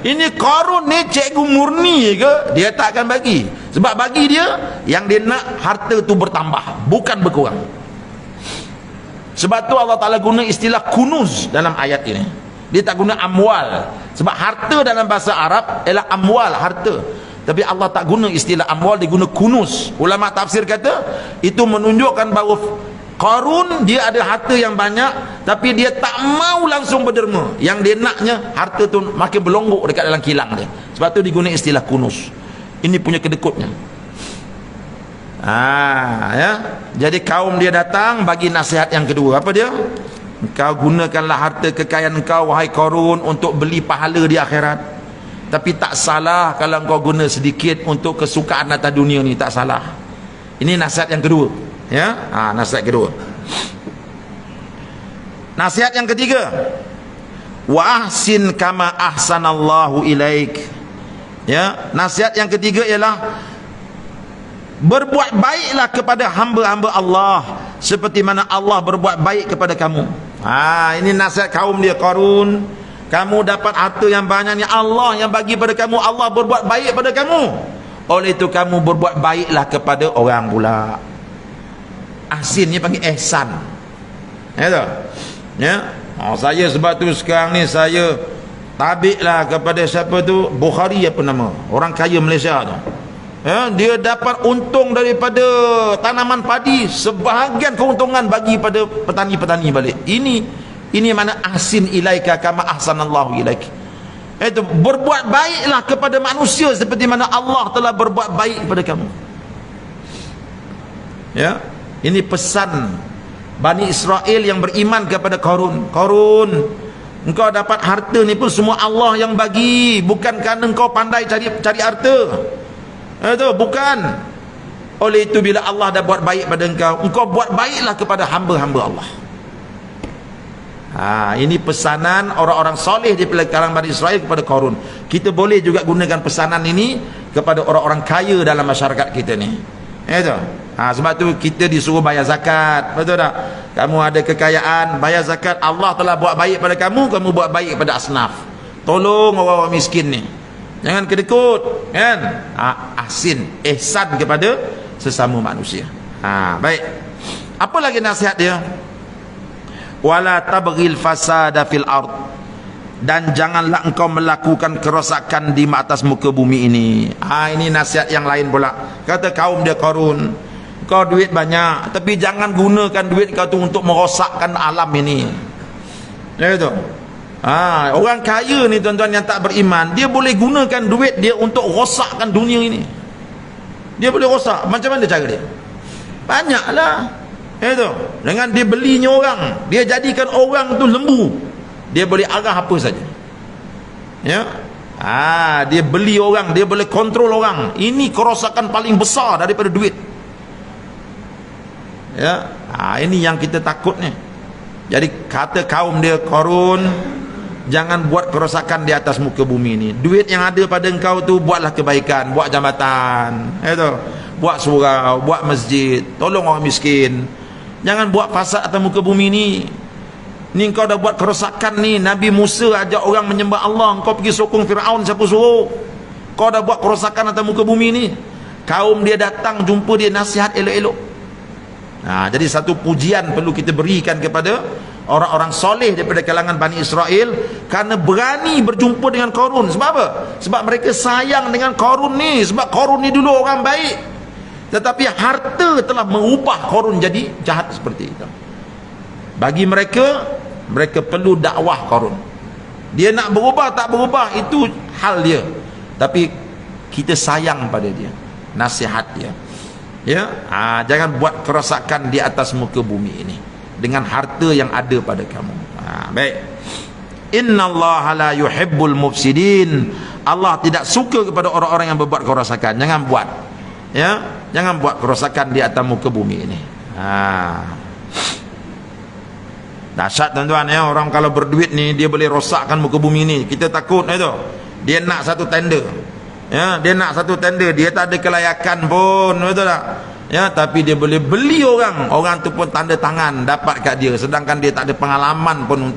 Ini Qarun ni Cikgu Murni ke, dia tak akan bagi. Sebab bagi dia, yang dia nak harta tu bertambah, bukan berkurang. Sebab tu Allah Ta'ala guna istilah kunuz dalam ayat ini. Dia tak guna amwal. Sebab harta dalam bahasa Arab ialah amwal, harta. Tapi Allah tak guna istilah amwal, dia guna kunuz. Ulama tafsir kata itu menunjukkan bahawa Qarun dia ada harta yang banyak, tapi dia tak mau langsung berderma. Yang dia naknya harta tu makin berlonggok dekat dalam kilang dia. Sebab tu diguna istilah kunuz. Ini punya kedekutnya. Ya. Jadi kaum dia datang bagi nasihat yang kedua. Apa dia? Engkau gunakanlah harta kekayaan engkau wahai Qarun untuk beli pahala di akhirat. Tapi tak salah kalau engkau guna sedikit untuk kesukaan atas dunia ni, tak salah. Ini nasihat yang kedua. Ya, nasihat kedua. Nasihat yang ketiga, wa ahsin kama ahsanallahu ilaik. Ya, nasihat yang ketiga ialah berbuat baiklah kepada hamba-hamba Allah seperti mana Allah berbuat baik kepada kamu. Ini nasihat kaum dia Qarun. Kamu dapat harta yang banyak ni, Allah yang bagi pada kamu, Allah berbuat baik pada kamu. Oleh itu kamu berbuat baiklah kepada orang pula. Ahsin ni panggil ihsan. Ya tak? Ya. Saya sebab tu sekarang ni saya tabiklah kepada siapa tu, Bukhari apa nama, orang kaya Malaysia tu. Ya, dia dapat untung daripada tanaman padi, sebahagian keuntungan bagi pada petani-petani balik. Ini mana ahsin ilaika kama ahsanallahu ilaik. Itu berbuat baiklah kepada manusia seperti mana Allah telah berbuat baik kepada kamu. Ya, ini pesan Bani Israel yang beriman kepada Qarun. Qarun, engkau dapat harta ni pun semua Allah yang bagi, bukan kerana engkau pandai cari harta. Itu bukan. Oleh itu bila Allah dah buat baik pada engkau, engkau buat baiklah kepada hamba-hamba Allah. Ini pesanan orang-orang soleh di kalangan Bani Israel kepada Qarun. Kita boleh juga gunakan pesanan ini kepada orang-orang kaya dalam masyarakat kita ni. Itu. Sebab tu kita disuruh bayar zakat. Betul tak? Kamu ada kekayaan, bayar zakat. Allah telah buat baik pada kamu, kamu buat baik pada asnaf. Tolong orang-orang miskin ni. Jangan kedekut, kan? Ahsin, ihsan kepada sesama manusia. Baik. Apa lagi nasihat dia? Wala tabghil fasada fil ard, dan janganlah engkau melakukan kerosakan di atas muka bumi ini. Ini nasihat yang lain pula. Kata kaum dia Qarun, kau duit banyak, tapi jangan gunakan duit kau tu untuk merosakkan alam ini. Ya itu. Orang kaya ni tuan-tuan yang tak beriman, dia boleh gunakan duit dia untuk rosakkan dunia ini. Dia boleh rosak. Macam mana cara dia? Banyaklah. Itu dengan dia belinya orang, dia jadikan orang tu lembu, dia boleh arah apa saja. Ya, dia beli orang, dia boleh kontrol orang. Ini kerosakan paling besar daripada duit. Ya, ini yang kita takut ni. Jadi kata kaum dia Qarun, jangan buat kerosakan di atas muka bumi ini. Duit yang ada pada engkau tu buatlah kebaikan, buat jambatan, itu, buat surau, buat masjid, tolong orang miskin. Jangan buat fasad atas muka bumi ni. Ni kau dah buat kerosakan ni. Nabi Musa ajak orang menyembah Allah, kau pergi sokong Firaun, siapa suruh? Kau dah buat kerosakan atas muka bumi ni. Kaum dia datang jumpa dia, nasihat elok-elok. Jadi satu pujian perlu kita berikan kepada orang-orang soleh daripada kalangan Bani Israel, kerana berani berjumpa dengan Qarun. Sebab apa? Sebab mereka sayang dengan Qarun ni. Sebab Qarun ni dulu orang baik, tetapi harta telah mengubah Qarun jadi jahat seperti itu. Bagi mereka, mereka perlu dakwah Qarun. Dia nak berubah tak berubah itu hal dia, tapi kita sayang pada dia, nasihat dia. Ya, jangan buat kerosakan di atas muka bumi ini. dengan harta yang ada pada kamu. Baik. Innallaha la yuhibbul mufsidin. Allah tidak suka kepada orang-orang yang berbuat kerosakan. Jangan buat, ya, jangan buat kerosakan di atas muka bumi ini. Dahsyat tuan-tuan, ya. Orang kalau berduit ni dia boleh rosakkan muka bumi ni. Kita takut itu. Dia nak satu tenda, ya, dia nak satu tenda, dia tak ada kelayakan pun, betul tak? Ya, tapi dia boleh beli orang tu pun tanda tangan dapat kat dia, sedangkan dia tak ada pengalaman pun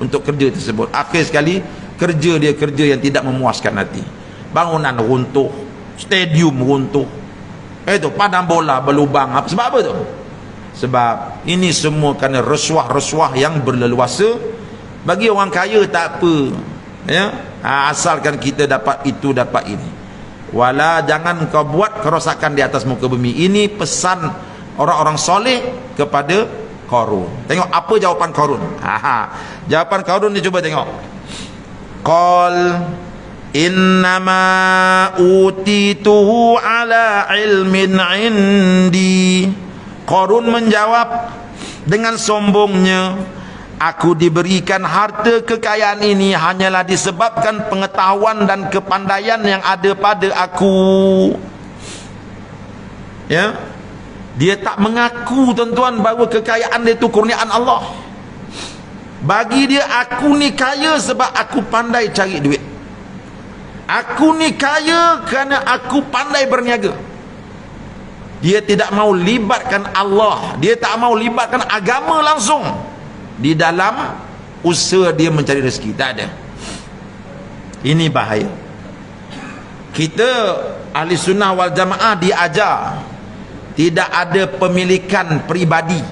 untuk kerja tersebut. Akhir sekali kerja dia kerja yang tidak memuaskan hati. Bangunan runtuh, stadium runtuh, itu padang bola berlubang. Sebab apa tu? Sebab ini semua kerana rasuah-rasuah yang berleluasa. Bagi orang kaya tak apa, ya, asalkan kita dapat itu, dapat ini. Wala, jangan kau buat kerosakan di atas muka bumi. Ini pesan orang-orang soleh kepada Qarun. Tengok apa jawapan Qarun. Jawapan Qarun ni cuba tengok. Qal innama utituhu ala ilmin indi. Qarun menjawab dengan sombongnya, aku diberikan harta kekayaan ini hanyalah disebabkan pengetahuan dan kepandaian yang ada pada aku. Ya, dia tak mengaku tuan-tuan bahawa kekayaan dia itu kurniaan Allah. Bagi dia, aku ni kaya sebab aku pandai cari duit. Aku ni kaya kerana aku pandai berniaga. Dia tidak mau libatkan Allah, dia tak mau libatkan agama langsung di dalam usaha dia mencari rezeki. Tak ada. Ini bahaya. Kita ahli sunnah wal jamaah diajar tidak ada pemilikan peribadi,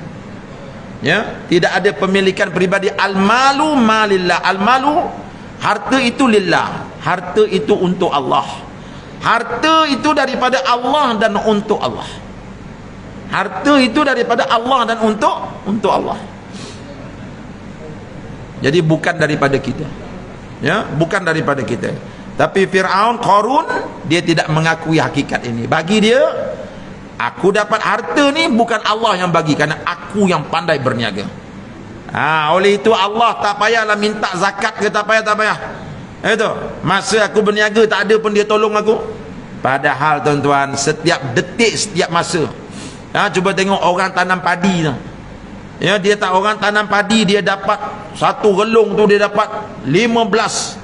ya, tidak ada pemilikan peribadi. Al-malu malillah. Al-malu, harta itu lillah, harta itu untuk Allah. Harta itu daripada Allah dan untuk Allah. Harta itu daripada Allah dan untuk Allah. Jadi bukan daripada kita, ya, bukan daripada kita. Tapi Fir'aun, Qarun, dia tidak mengakui hakikat ini. Bagi dia, aku dapat harta ni bukan Allah yang bagi, kerana aku yang pandai berniaga. Oleh itu Allah tak payahlah minta zakat ke, tak payah. Itu masa aku berniaga tak ada pun dia tolong aku. Padahal tuan-tuan, setiap detik, setiap masa, cuba tengok orang tanam padi tu. Ya, dia tak, orang tanam padi, dia dapat satu relung tu dia dapat 15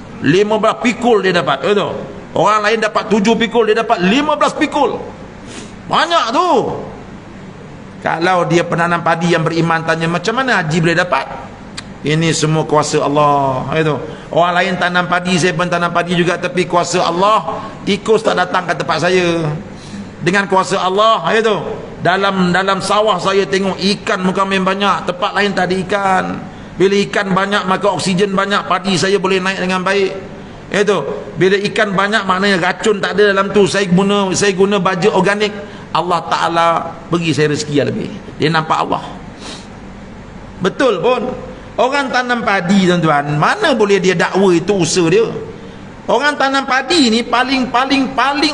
pikul dia dapat. Itu orang lain dapat 7 pikul, dia dapat 15 pikul. Banyak tu. Kalau dia penanam padi yang beriman, tanya macam mana haji boleh dapat? Ini semua kuasa Allah. Itu orang lain tanam padi, saya pun tanam padi juga, tapi kuasa Allah. Tikus tak datang ke tempat saya. Dengan kuasa Allah, itu dalam sawah saya tengok ikan muka main banyak, tempat lain tak ada ikan. Bila ikan banyak maka oksigen banyak, padi saya boleh naik dengan baik. Itu bila ikan banyak maknanya racun tak ada dalam tu. Saya guna baja organik. Allah Ta'ala bagi saya rezeki yang lebih. Dia nampak Allah. Betul pun. Orang tanam padi tuan-tuan, mana boleh dia dakwa itu usaha dia. Orang tanam padi ni paling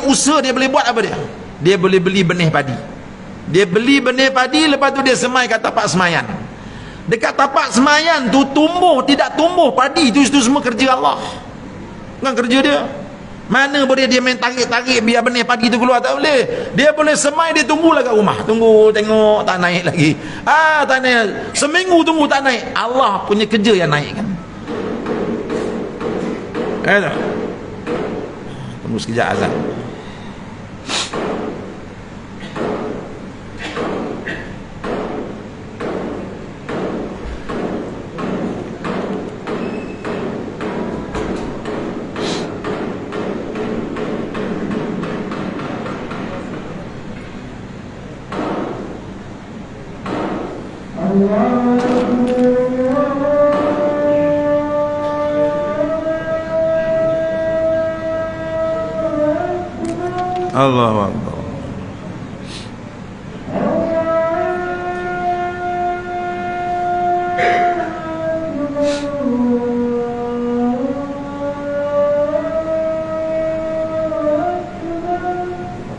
usaha dia boleh buat apa dia? Dia boleh beli benih padi. Dia beli benih padi, lepas tu dia semai kat tapak semayan. Dekat tapak semayan tu tumbuh tidak tumbuh padi, itu semua kerja Allah, bukan kerja dia. Mana boleh dia main tarik-tarik biar benih padi tu keluar? Tak boleh. Dia boleh semai, dia tunggulah kat rumah. Tunggu, tengok, tak naik lagi. Tak naik. Seminggu tunggu tak naik. Allah punya kerja yang naik kan. Tunggu sekejap azan. Allahu Akbar.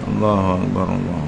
Allahu Akbar. Allahu Akbar.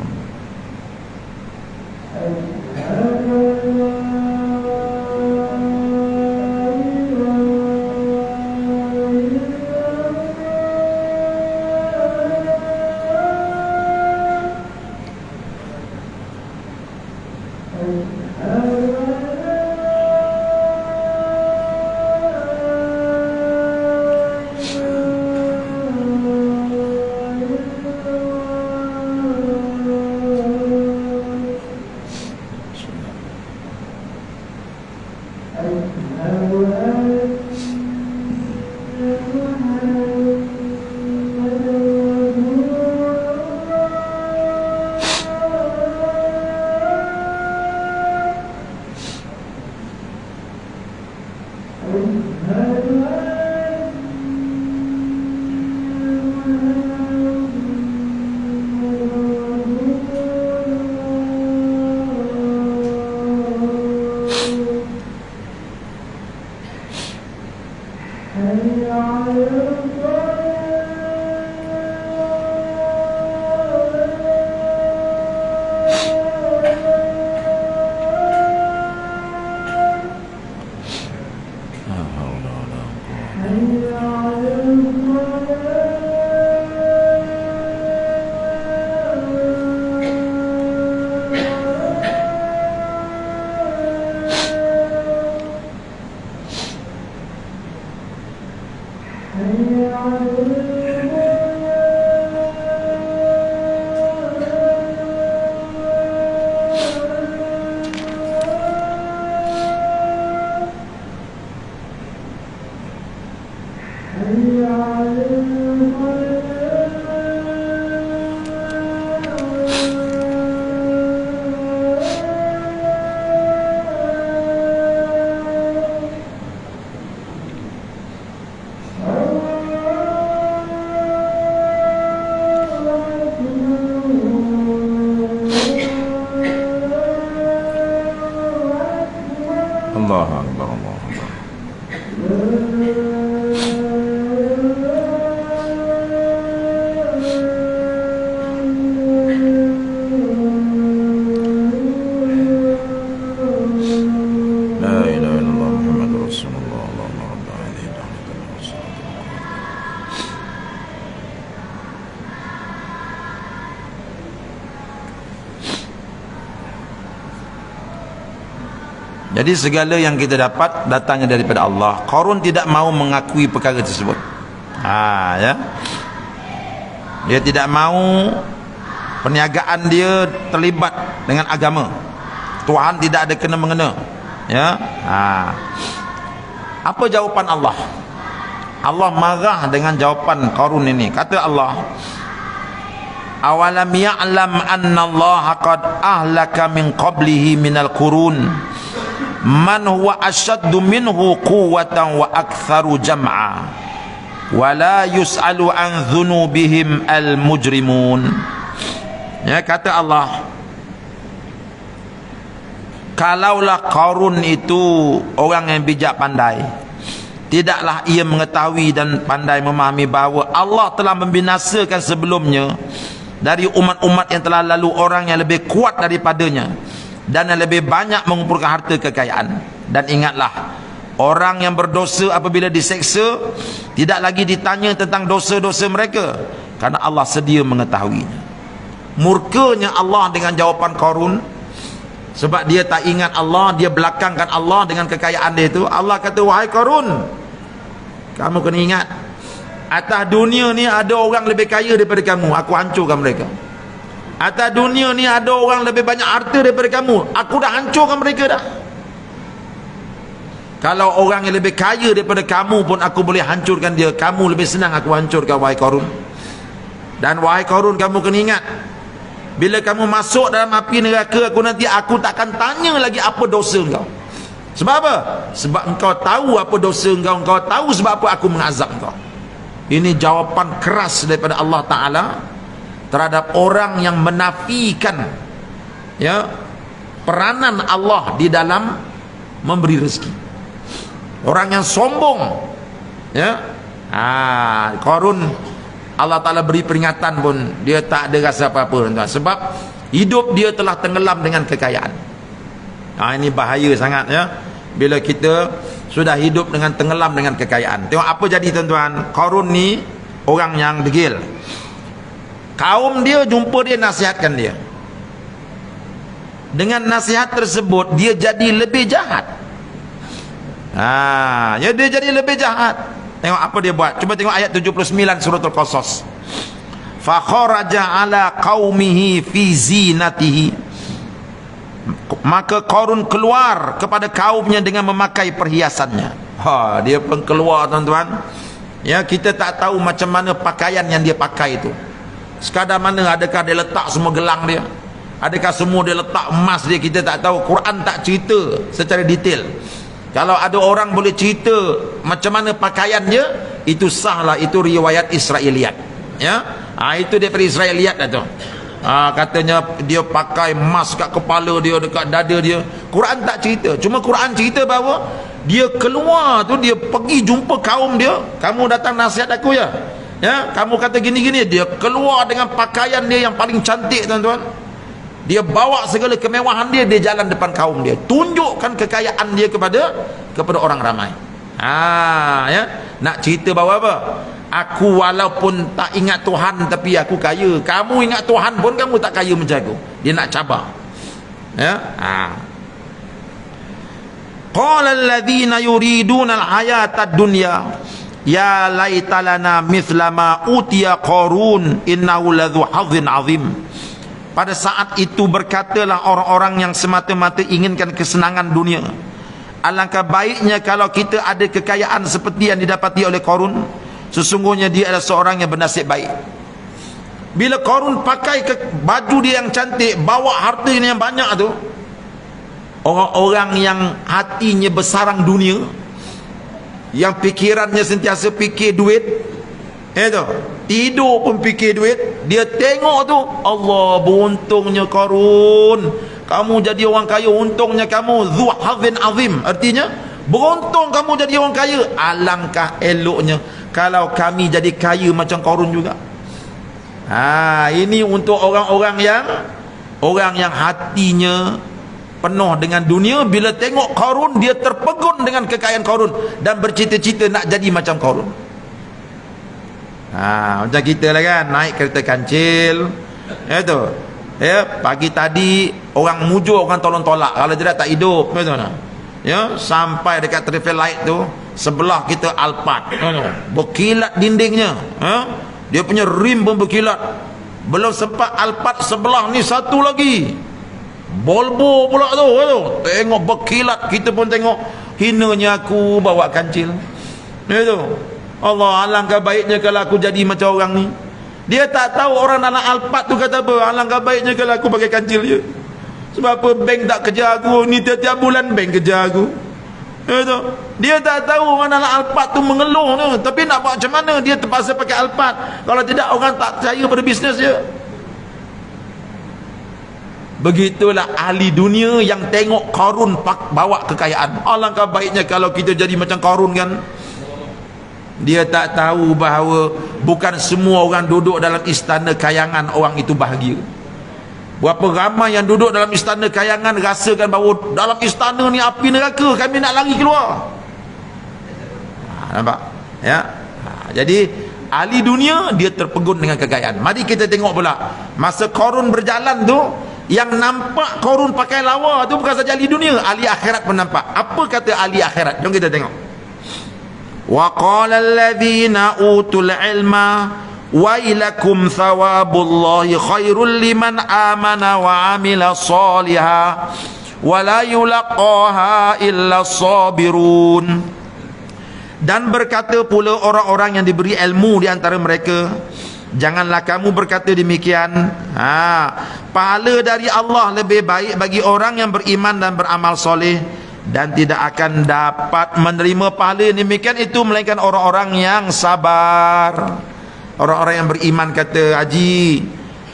Allahu Akbar, Allahu Akbar. Jadi segala yang kita dapat datangnya daripada Allah. Qarun tidak mau mengakui perkara tersebut. Ya. Dia tidak mau perniagaan dia terlibat dengan agama. Tuhan tidak ada kena mengena. Ya. Apa jawapan Allah? Allah marah dengan jawapan Qarun ini. Kata Allah, awalam ya'lam anna Allah qad ahlaka min qablihi minal qurun man huwa ashaddu minhu quwwatan wa aktharu jam'a wa la yus'alu an dhunubihim al mujrimun. Ya, kata Allah, kalaulah Qarun itu orang yang bijak pandai, tidaklah ia mengetahui dan pandai memahami bahawa Allah telah membinasakan sebelumnya dari umat-umat yang telah lalu orang yang lebih kuat daripadanya dan yang lebih banyak mengumpulkan harta kekayaan. Dan ingatlah, orang yang berdosa apabila diseksa tidak lagi ditanya tentang dosa-dosa mereka, karena Allah sedia mengetahuinya. Murkanya Allah dengan jawapan Qarun, sebab dia tak ingat Allah, dia belakangkan Allah dengan kekayaan dia itu. Allah kata, wahai Qarun, kamu kena ingat, atas dunia ni ada orang lebih kaya daripada kamu, aku hancurkan mereka. Atas dunia ni ada orang lebih banyak harta daripada kamu, aku dah hancurkan mereka dah. Kalau orang yang lebih kaya daripada kamu pun aku boleh hancurkan dia, kamu lebih senang aku hancurkan, wahai Qarun. Dan wahai Qarun, kamu kena ingat, bila kamu masuk dalam api neraka aku nanti, aku takkan tanya lagi apa dosa engkau. Sebab apa? Sebab engkau tahu apa dosa engkau, engkau tahu sebab apa aku mengazab engkau. Ini jawapan keras daripada Allah Ta'ala terhadap orang yang menafikan, ya, peranan Allah di dalam memberi rezeki. Orang yang sombong, ya. Qarun, Allah Ta'ala beri peringatan pun dia tak ada rasa apa-apa, tuan. Sebab hidup dia telah tenggelam dengan kekayaan. Ini bahaya sangat, ya, bila kita sudah hidup dengan tenggelam dengan kekayaan. Tengok apa jadi, tuan-tuan. Qarun ni orang yang degil. Kaum dia jumpa dia, nasihatkan dia. Dengan nasihat tersebut dia jadi lebih jahat. Ya, dia jadi lebih jahat. Tengok apa dia buat. Cuba tengok ayat 79 surah Al-Qasas. Fa kharaja ala qaumihi fi zinatihi. Maka Qarun keluar kepada kaumnya dengan memakai perhiasannya. Dia pun keluar, tuan-tuan. Ya, kita tak tahu macam mana pakaian yang dia pakai itu. Sekadar mana, adakah dia letak semua gelang dia, adakah semua dia letak emas dia, kita tak tahu. Quran tak cerita secara detail. Kalau ada orang boleh cerita macam mana pakaian dia, itu sahlah, itu riwayat Israiliyat, ya. Itu daripada Israiliyat dah tu. Katanya dia pakai emas kat kepala dia, dekat dada dia. Quran tak cerita. Cuma Quran cerita bahawa dia keluar tu, dia pergi jumpa kaum dia. Kamu datang nasihat aku, ya, ya, kamu kata gini-gini. Dia keluar dengan pakaian dia yang paling cantik, tuan-tuan. Dia bawa segala kemewahan dia, dia jalan depan kaum dia, tunjukkan kekayaan dia kepada orang ramai. Ya, nak cerita bahawa apa? Aku walaupun tak ingat Tuhan tapi aku kaya. Kamu ingat Tuhan pun kamu tak kaya macam aku. Dia nak cabar. Ya. Qala alladhina yuriduna al-hayata ad-dunya ya laita lana mithla ma utiya Qarun innahu ladzu hadzin azim. Pada saat itu berkatalah orang-orang yang semata-mata inginkan kesenangan dunia, alangkah baiknya kalau kita ada kekayaan seperti yang didapati oleh Qarun. Sesungguhnya dia adalah seorang yang bernasib baik. Bila Qarun pakai baju dia yang cantik, bawa harta yang banyak tu, orang-orang yang hatinya bersarang dunia, yang fikirannya sentiasa fikir duit, itu tidur pun fikir duit, dia tengok tu, Allah, beruntungnya Qarun, Kamu jadi orang kaya, untungnya kamu dhu hadzin azim. Artinya beruntung kamu jadi orang kaya. Alangkah eloknya kalau kami jadi kaya macam Qarun juga. Ini untuk orang yang hatinya penuh dengan dunia. Bila tengok Qarun, dia terpegun dengan kekayaan Qarun dan bercita-cita nak jadi macam Qarun. Macam kita lah kan, naik kereta kancil, pagi tadi orang mujur, orang tolong tolak, kalau tidak tak hidup, sampai dekat traffic light tu, sebelah kita Alphard, berkilat dindingnya, dia punya rim pun berkilat. Belum sempat Alphard sebelah ni satu lagi Volvo pula tu, tengok berkilat. Kita pun tengok, hinanya aku bawa kancil. Allah, alangkah baiknya kalau aku jadi macam orang ni. Dia tak tahu orang dalam Alphard tu kata apa, alangkah baiknya kalau aku pakai kancil je. Sebab apa? Bank tak kejar aku ni, tiap-tiap bulan bank kejar aku. Dia tak tahu orang dalam Alphard tu mengeluh tu. Tapi nak buat macam mana, dia terpaksa pakai Alphard. Kalau tidak, orang tak percaya pada bisnes dia. Begitulah ahli dunia yang tengok Qarun bawa kekayaan. Alangkah baiknya kalau kita jadi macam Qarun kan. Dia tak tahu bahawa bukan semua orang duduk dalam istana kayangan orang itu bahagia. Berapa ramai yang duduk dalam istana kayangan rasakan bahawa dalam istana ni api neraka, kami nak lari keluar. Nampak? Ya. Jadi ahli dunia dia terpegun dengan kekayaan. Mari kita tengok pula masa Qarun berjalan tu, yang nampak Qarun pakai lawa tu bukan saja ahli dunia, ahli akhirat pun nampak. Apa kata ahli akhirat? Jom kita tengok. Wa qala alladhina utul ilma wailakum thawabullahi khairul liman amana wa amila saliha wa la yulaqaha illa sabirun. Dan berkata pula orang-orang yang diberi ilmu di antara mereka, janganlah kamu berkata demikian. Pahala dari Allah lebih baik bagi orang yang beriman dan beramal soleh, dan tidak akan dapat menerima pahala yang demikian itu melainkan orang-orang yang sabar. Orang-orang yang beriman. Kata Haji,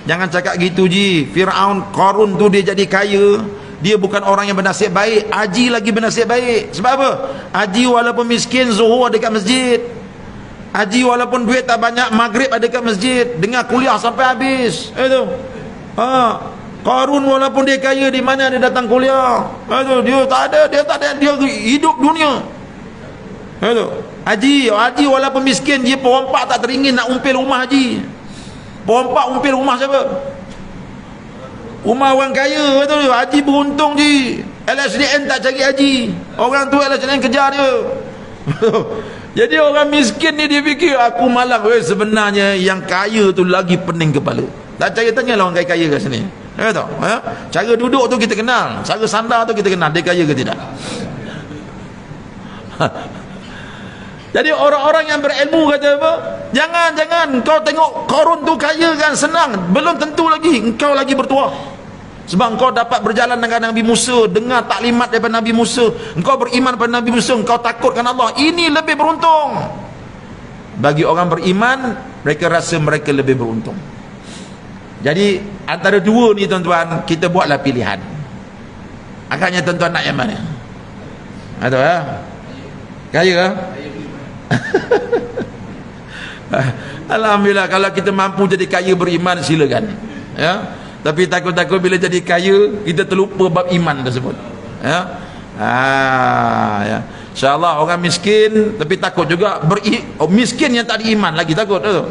jangan cakap gitu Ji, Fir'aun Qarun tu dia jadi kaya, dia bukan orang yang bernasib baik. Haji lagi bernasib baik. Sebab apa? Haji walaupun miskin, zuhur ada kat masjid. Haji walaupun duit tak banyak, maghrib ada kat masjid, dengar kuliah sampai habis. Qarun walaupun dia kaya, di mana dia datang kuliah? Dia tak ada, dia hidup dunia. Haji walaupun miskin, dia perompak tak teringin nak umpil rumah haji. Perompak umpil rumah siapa? Rumah orang kaya. Haji beruntung je. LSDN tak cari haji, orang tu LSDN kejar dia. Jadi orang miskin ni dia fikir, aku malang. Sebenarnya yang kaya tu lagi pening kepala. Tak cari, tanyalah orang kaya-kaya kat sini. Cara duduk tu kita kenal, cara sandar tu kita kenal, dia kaya ke tidak. Jadi orang-orang yang berilmu kata apa? Jangan kau tengok Qarun tu kaya kan, senang. Belum tentu lagi engkau lagi bertuah. Sebab engkau dapat berjalan dengan Nabi Musa, dengar taklimat daripada Nabi Musa, engkau beriman pada Nabi Musa, engkau takutkan Allah. Ini lebih beruntung. Bagi orang beriman, mereka rasa mereka lebih beruntung. Jadi antara dua ni tuan-tuan, kita buatlah pilihan. Agaknya tuan-tuan nak yang mana? Tahu ya? Kaya? Alhamdulillah, kalau kita mampu jadi kaya beriman, silakan. Ya. Tapi takut-takut bila jadi kaya kita terlupa bab iman tersebut. Ya. Ya. InsyaAllah orang miskin tapi takut juga miskin yang tak ada iman lagi takut tu.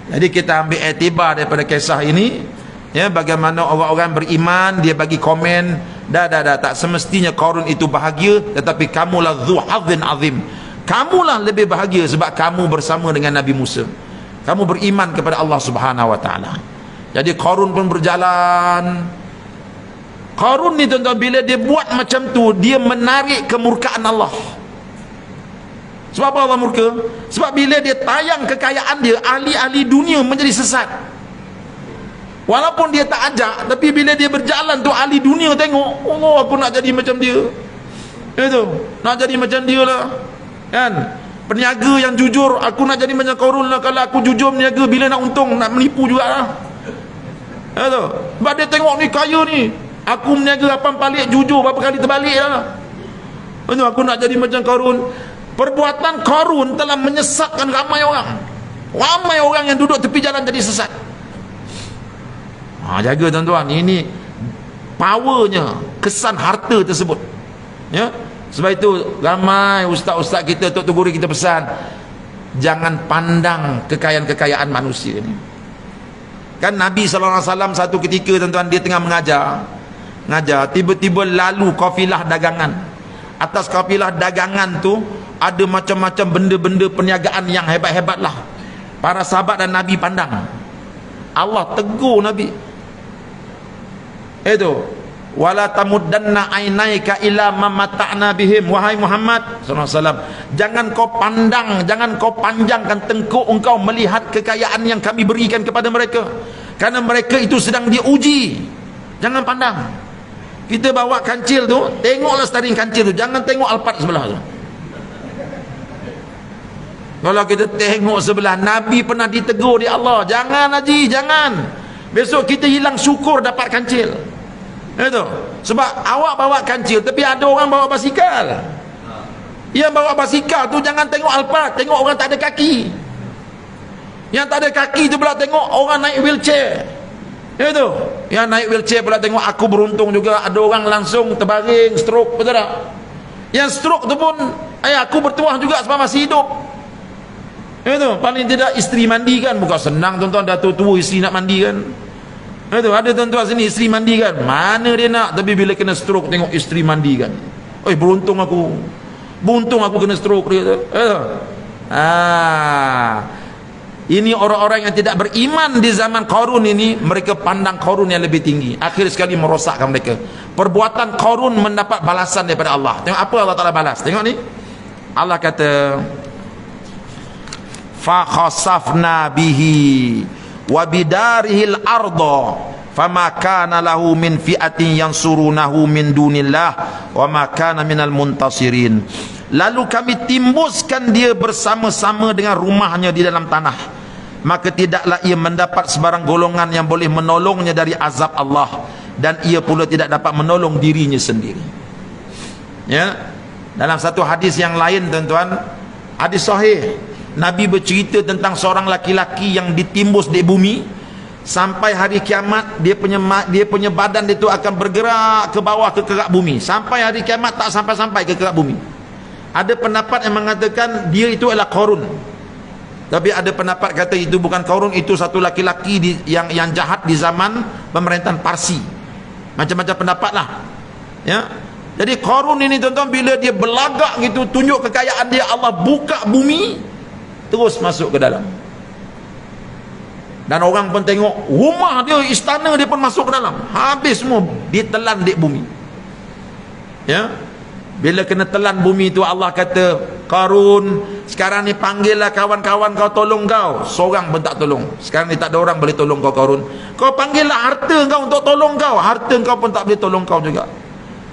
Jadi kita ambil iktibar daripada kisah ini, ya, bagaimana orang-orang beriman dia bagi komen, dah tak semestinya Qarun itu bahagia, tetapi kamulah dzu hadzin azim. Kamulah lebih bahagia sebab kamu bersama dengan Nabi Musa. Kamu beriman kepada Allah Subhanahu wa taala. Jadi Qarun pun berjalan. Qarun ni tuan-tuan, bila dia buat macam tu, dia menarik kemurkaan Allah. Sebab apa Allah murka? Sebab bila dia tayang kekayaan dia, ahli-ahli dunia menjadi sesat. Walaupun dia tak ajak, tapi bila dia berjalan tu, ahli dunia tengok, Allah, aku nak jadi macam dia. Itu, nak jadi macam dia lah. Kan? Peniaga yang jujur, aku nak jadi macam Qarun lah. Kalau aku jujur meniaga, bila nak untung, nak menipu jugalah. Ya tu. Sebab dia tengok ni kaya ni. Aku meniaga 8 balik jujur berapa kali terbalik lah. Aku nak jadi macam Qarun. Perbuatan Qarun telah menyesatkan ramai orang. Ramai orang yang duduk tepi jalan jadi sesat. Jaga tuan-tuan, ini powernya kesan harta tersebut. Ya. Sebab itu ramai ustaz-ustaz kita, tok guru kita pesan, jangan pandang kekayaan-kekayaan manusia ni. Kan Nabi SAW satu ketika tuan-tuan, dia tengah mengajar, tiba-tiba lalu kafilah dagangan. Atas kafilah dagangan tu ada macam-macam benda-benda perniagaan yang hebat-hebat lah. Para sahabat dan Nabi pandang. Allah tegur Nabi, itu wala tamuddanna ainaika ila ma mata'na bihim, wahai Muhammad sallallahu alaihi wasallam, jangan kau pandang, jangan kau panjangkan tengkuk engkau melihat kekayaan yang kami berikan kepada mereka, kerana mereka itu sedang diuji. Jangan pandang. Kita bawa kancil tu, tengoklah steering kancil tu, jangan tengok Alphard sebelah tu. Kalau kita tengok sebelah, Nabi pernah ditegur di Allah, jangan haji, jangan, besok kita hilang syukur dapat kancil. Itu sebab awak bawa kancil, tapi ada orang bawa basikal. Yang bawa basikal tu jangan tengok Alphard, tengok orang tak ada kaki. Yang tak ada kaki tu pula tengok orang naik wheelchair. Itu yang naik wheelchair pula tengok, aku beruntung juga ada orang langsung terbaring stroke, betul tak? Yang stroke tu pun aku bertuah juga sebab masih hidup. Itu paling tidak isteri mandi kan, bukan senang tuan-tuan, dah tua-tua isteri nak mandi kan. Itu ada tuan-tuan sini isteri mandi kan, mana dia nak, tapi bila kena stroke tengok isteri mandi kan, beruntung aku kena stroke dia tu. Ini orang-orang yang tidak beriman di zaman Qarun ini, mereka pandang Qarun yang lebih tinggi, akhir sekali merosakkan mereka. Perbuatan Qarun mendapat balasan daripada Allah. Tengok apa Allah Ta'ala balas, tengok ni. Allah kata, fa khasafna bihi wa bidarihil arda fama kana lahu min fi'atin yansurunahu min dunillah wa ma kana minal muntasirin. Lalu kami timbuskan dia bersama-sama dengan rumahnya di dalam tanah, maka tidaklah ia mendapat sebarang golongan yang boleh menolongnya dari azab Allah, dan ia pula tidak dapat menolong dirinya sendiri. Ya, dalam satu hadis yang lain tuan-tuan, hadis sahih, Nabi bercerita tentang seorang laki-laki yang ditimbus di bumi sampai hari kiamat. Dia punya badan itu akan bergerak ke bawah ke kerak bumi sampai hari kiamat, tak sampai-sampai ke kerak bumi. Ada pendapat yang mengatakan dia itu adalah Qarun, tapi ada pendapat kata itu bukan Qarun, itu satu laki-laki yang jahat di zaman pemerintahan Parsi. Macam-macam pendapat lah ya. Jadi Qarun ini tuan-tuan, bila dia berlagak gitu, tunjuk kekayaan dia, Allah buka bumi terus masuk ke dalam, dan orang pun tengok rumah dia, istana dia pun masuk ke dalam, habis semua ditelan di bumi ya. Bila kena telan bumi tu, Allah kata, Qarun, sekarang ni panggillah kawan-kawan kau tolong kau. Seorang pun tak tolong. Sekarang ni tak ada orang boleh tolong kau, Qarun. Kau panggillah harta kau untuk tolong kau, harta kau pun tak boleh tolong kau juga.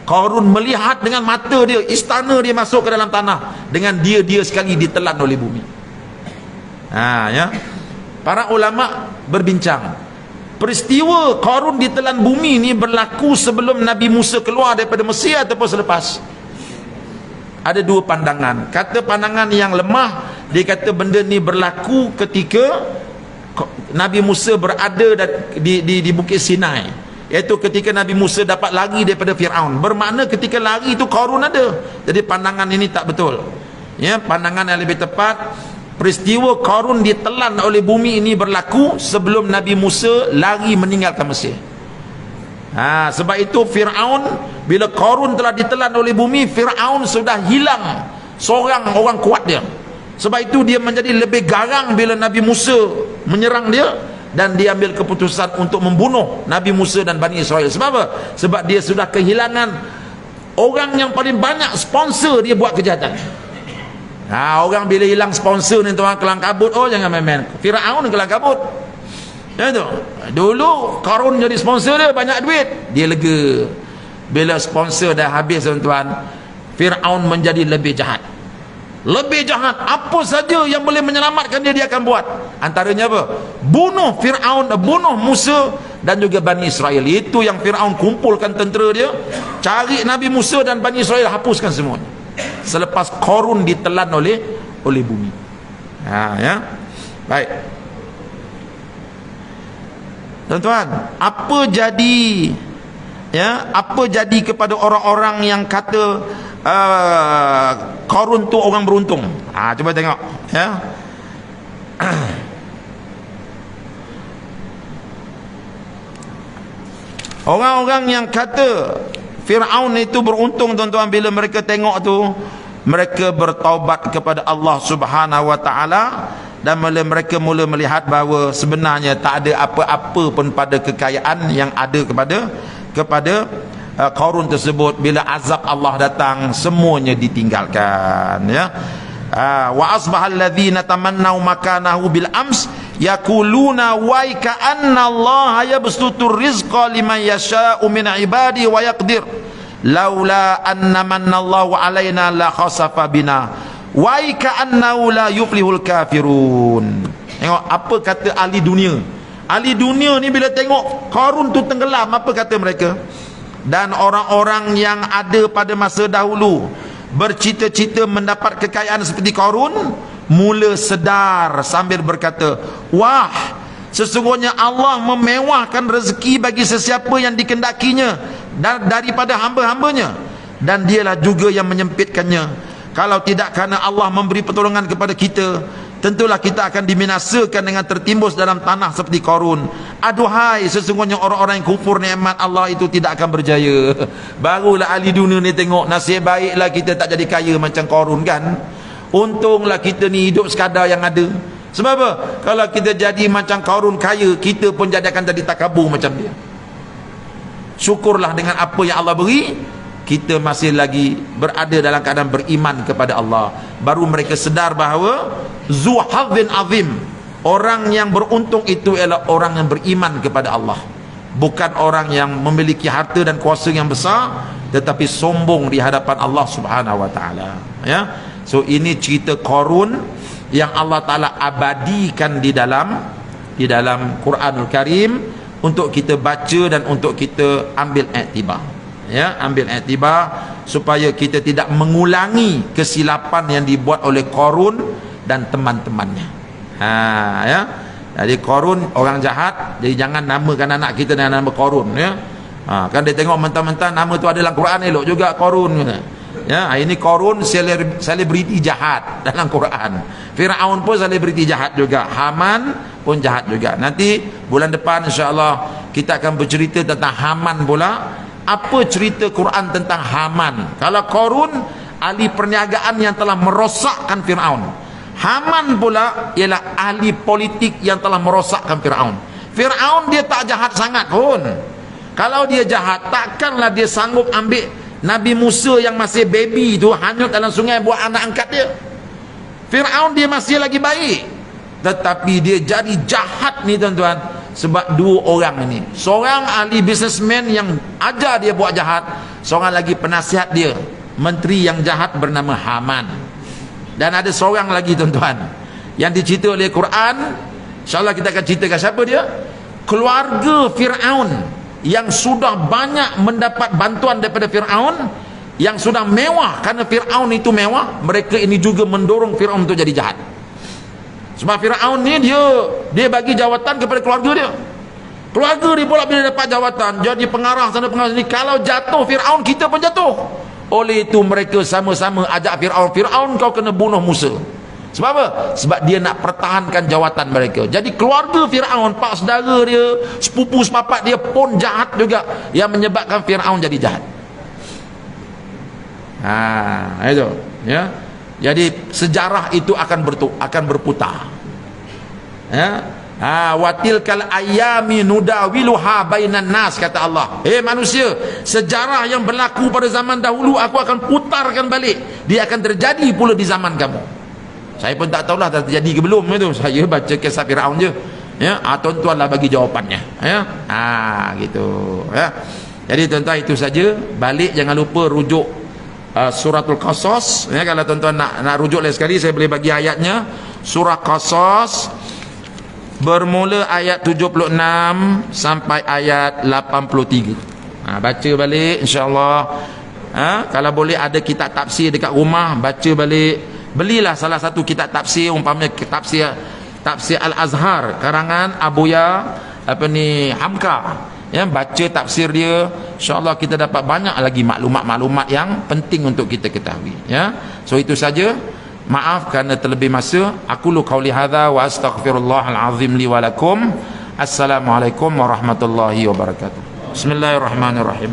Qarun melihat dengan mata dia, istana dia masuk ke dalam tanah, dengan dia sekali ditelan oleh bumi. Ya. Para ulama berbincang, peristiwa Qarun ditelan bumi ni berlaku sebelum Nabi Musa keluar daripada Mesir ataupun selepas? Ada dua pandangan. Kata pandangan yang lemah, dia kata benda ni berlaku ketika Nabi Musa berada di Bukit Sinai, iaitu ketika Nabi Musa dapat lari daripada Fir'aun. Bermakna ketika lari itu Qarun ada. Jadi pandangan ini tak betul ya. Pandangan yang lebih tepat, peristiwa Qarun ditelan oleh bumi ini berlaku sebelum Nabi Musa lari meninggalkan Mesir. Sebab itu Fir'aun, bila Qarun telah ditelan oleh bumi, Fir'aun sudah hilang seorang orang kuat dia. Sebab itu dia menjadi lebih garang bila Nabi Musa menyerang dia, dan dia ambil keputusan untuk membunuh Nabi Musa dan Bani Israel. Sebab apa? Sebab dia sudah kehilangan orang yang paling banyak sponsor dia buat kejahatan. Orang bila hilang sponsor ni tuan, kelang kabut. Jangan main-main. Fir'aun kelang kabut ya tu. Dulu Qarun jadi sponsor dia, banyak duit, dia lega. Bila sponsor dah habis tuan-tuan, Fir'aun menjadi lebih jahat. Lebih jahat. Apa saja yang boleh menyelamatkan dia akan buat. Antaranya apa? Bunuh Fir'aun, bunuh Musa, dan juga Bani Israel. Itu yang Fir'aun kumpulkan tentera dia, cari Nabi Musa dan Bani Israel, hapuskan semuanya selepas Qarun ditelan oleh bumi. Ya. Baik tuan-tuan, apa jadi kepada orang-orang yang kata Qarun tu orang beruntung? Cuba tengok ya. Orang-orang yang kata Fir'aun itu beruntung, tuan-tuan, bila mereka tengok tu, mereka bertaubat kepada Allah Subhanahu wa taala, dan mereka mula melihat bahawa sebenarnya tak ada apa-apa pun pada kekayaan yang ada kepada Qarun tersebut. Bila azab Allah datang, semuanya ditinggalkan ya. Wa asbahal ladzina tamannau makanahu bil ams yaquluna wa ka'anna Allah yabsutur rizqa liman yasha'u min ibadi wa yaqdir laula anna manallahu alaina la khasafa bina wa ka'annahu la yuflihul kafirun. Tengok apa kata ahli dunia. Ahli dunia ni bila tengok Qarun tu tenggelam, apa kata mereka? Dan orang-orang yang ada pada masa dahulu bercita-cita mendapat kekayaan seperti Qarun, mula sedar sambil berkata, wah, sesungguhnya Allah memewahkan rezeki bagi sesiapa yang dikendakinya daripada hamba-hambanya, dan dialah juga yang menyempitkannya. Kalau tidak kerana Allah memberi pertolongan kepada kita, tentulah kita akan diminasakan dengan tertimbus dalam tanah seperti Qarun. Aduhai, sesungguhnya orang-orang yang kufur nikmat Allah itu tidak akan berjaya. Barulah ahli dunia ni tengok, nasib baiklah kita tak jadi kaya macam Qarun kan. Untunglah kita ni hidup sekadar yang ada. Sebab apa? Kalau kita jadi macam Qarun kaya, kita pun akan jadi takabur macam dia. Syukurlah dengan apa yang Allah beri, kita masih lagi berada dalam keadaan beriman kepada Allah. Baru mereka sedar bahawa zu hadzin azim, orang yang beruntung itu ialah orang yang beriman kepada Allah, bukan orang yang memiliki harta dan kuasa yang besar tetapi sombong di hadapan Allah Subhanahu wa taala ya. So ini cerita Qarun yang Allah Taala abadikan di dalam Quranul Karim untuk kita baca dan untuk kita ambil iktibar ya, ambil iktibar supaya kita tidak mengulangi kesilapan yang dibuat oleh Qarun dan teman-temannya. Ya. Jadi Qarun orang jahat, jadi jangan namakan anak kita dengan nama Qarun ya. Kan dia tengok mentah-mentah nama tu ada dalam Quran, elok juga Qarun ya. Ini Qarun selebriti jahat dalam Quran. Fir'aun pun selebriti jahat juga, Haman pun jahat juga. Nanti bulan depan insya-Allah kita akan bercerita tentang Haman pula. Apa cerita Quran tentang Haman? Kalau Qarun ahli perniagaan yang telah merosakkan Fir'aun, Haman pula ialah ahli politik yang telah merosakkan Fir'aun. Fir'aun dia tak jahat sangat pun. Kalau dia jahat, takkanlah dia sanggup ambil Nabi Musa yang masih baby tu hanyut dalam sungai buat anak angkat dia. Fir'aun dia masih lagi baik, tetapi dia jadi jahat ni tuan-tuan sebab dua orang ini. Seorang ahli businessman yang ajar dia buat jahat, seorang lagi penasihat dia, menteri yang jahat bernama Haman. Dan ada seorang lagi tuan-tuan yang dicerita oleh Quran, insyaAllah kita akan ceritakan siapa dia. Keluarga Fir'aun yang sudah banyak mendapat bantuan daripada Fir'aun, yang sudah mewah kerana Fir'aun itu mewah, mereka ini juga mendorong Fir'aun untuk jadi jahat. Sebab Fir'aun ni dia bagi jawatan kepada keluarga dia. Keluarga dia pula bila dapat jawatan jadi pengarah sana pengarah sini, kalau jatuh Fir'aun, kita pun jatuh. Oleh itu mereka sama-sama ajak Fir'aun, kau kena bunuh Musa. Sebab apa? Sebab dia nak pertahankan jawatan mereka. Jadi keluarga Fir'aun, pak saudara dia, sepupu sepapat dia pun jahat juga, yang menyebabkan Fir'aun jadi jahat. Itu ya. Jadi sejarah itu akan berputar ya. Watilkal ayami nudawiluha bainan nas, kata Allah. Manusia, sejarah yang berlaku pada zaman dahulu aku akan putarkan balik, dia akan terjadi pula di zaman kamu. Saya pun tak tahulah dah terjadi ke belum itu. Saya baca kisah Firaun je ya. Tuan-tuanlah bagi jawapannya ya. Gitu ya. Jadi tuan-tuan itu saja. Balik jangan lupa rujuk suratul Qasas ya. Kalau tuan-tuan nak rujuk lagi sekali, saya boleh bagi ayatnya. Surah Qasas bermula ayat 76 sampai ayat 83. Baca balik insya-Allah. Kalau boleh ada kitab tafsir dekat rumah, baca balik. Belilah salah satu kitab tafsir, umpamanya tafsir Al-Azhar karangan Abuya Hamka. Ya, baca tafsir dia, insya-Allah kita dapat banyak lagi maklumat-maklumat yang penting untuk kita ketahui, ya. So itu saja. Maaf kerana terlebih masa. Aku lu qauli hadza wa astaghfirullahal azim li wa lakum. Assalamualaikum warahmatullahi wabarakatuh. Bismillahirrahmanirrahim.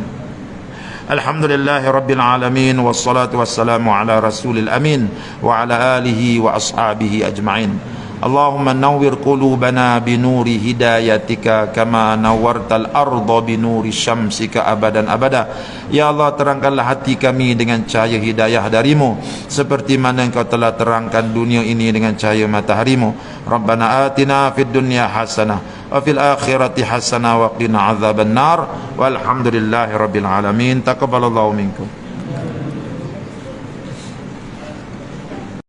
Alhamdulillahi rabbil alamin, wassalatu wassalamu ala rasulil amin wa ala alihi wa ashabihi ajma'in. Allahumma nawwir qulubana binuri hidayatika kama nawwartal arda binuri syamsika abadan abada. Ya Allah, terangkanlah hati kami dengan cahaya hidayah darimu, seperti mana engkau telah terangkan dunia ini dengan cahaya mataharimu. Rabbana atina fid dunya hasanah wa fil akhirati hasanah wa qina azaban nar. Walhamdulillahi rabbil alamin. Taqabbalallahu minkum.